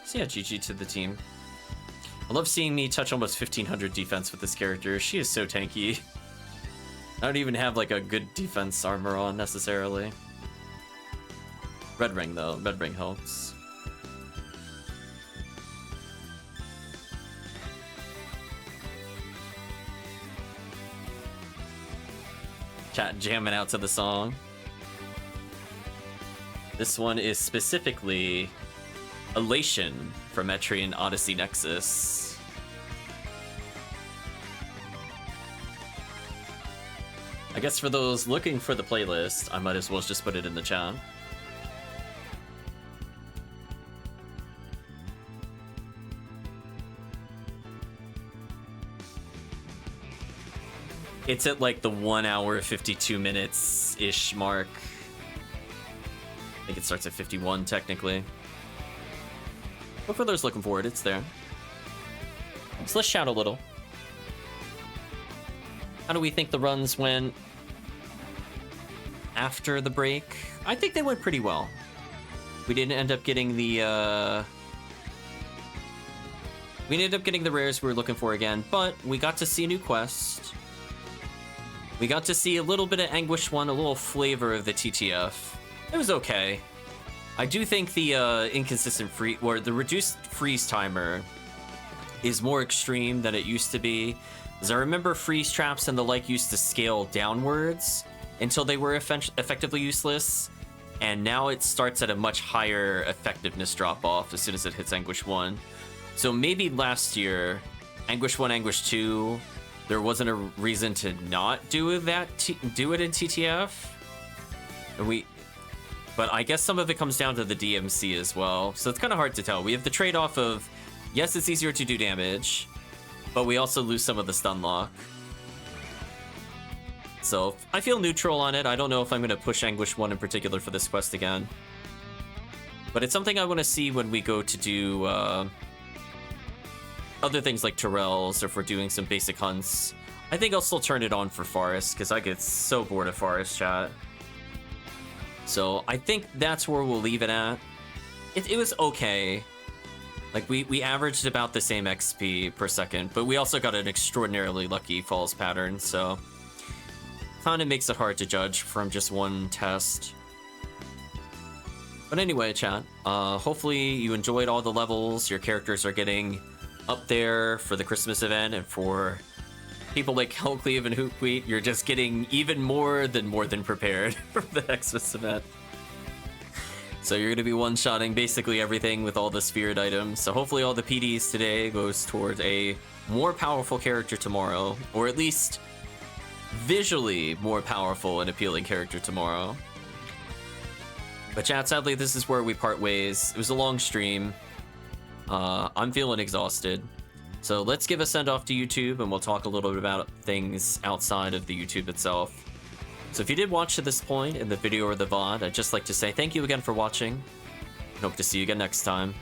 So yeah, GG to the team. I love seeing me touch almost 1500 defense with this character. She is so tanky. I don't even have like a good defense armor on necessarily. Red ring though, red ring helps. Chat jamming out to the song. This one is specifically Elation from Etrian Odyssey Nexus. I guess for those looking for the playlist, I might as well just put it in the chat. It's at like the 1 hour 52 minutes ish mark. I think it starts at 51 technically. But for those looking for it, it's there. So let's shout a little. How do we think the runs went after the break? I think they went pretty well. We didn't end up getting the we ended up getting the rares we were looking for again, but we got to see a new quest. We got to see a little bit of Anguish 1, a little flavor of the TTF. It was okay. I do think the inconsistent free or the reduced freeze timer is more extreme than it used to be. As I remember, freeze traps and the like used to scale downwards until they were effectively useless, and now it starts at a much higher effectiveness drop off as soon as it hits Anguish 1. So maybe last year, Anguish 1, Anguish 2, there wasn't a reason to not do that, do it in TTF. And but I guess some of it comes down to the DMC as well, so it's kind of hard to tell. We have the trade-off of, yes, it's easier to do damage, but we also lose some of the stun lock. So I feel neutral on it. I don't know if I'm going to push Anguish 1 in particular for this quest again. But it's something I want to see when we go to do other things like Terrells, or if we're doing some basic hunts. I think I'll still turn it on for Forest, because I get so bored of Forest, chat. So I think that's where we'll leave it at. It was okay. Like, we averaged about the same XP per second, but we also got an extraordinarily lucky falls pattern, so kind of makes it hard to judge from just one test. But anyway, chat, hopefully you enjoyed all the levels. Your characters are getting up there for the Christmas event, and for people like HellCleave and HoopWheat, you're just getting even more than prepared for the Xmas event. So you're going to be one-shotting basically everything with all the Spirit items. So hopefully all the PDs today goes towards a more powerful character tomorrow, or at least visually more powerful and appealing character tomorrow. But chat, sadly, this is where we part ways. It was a long stream. I'm feeling exhausted. So let's give a send-off to YouTube, and we'll talk a little bit about things outside of the YouTube itself. So if you did watch to this point in the video or the VOD, I'd just like to say thank you again for watching, and hope to see you again next time.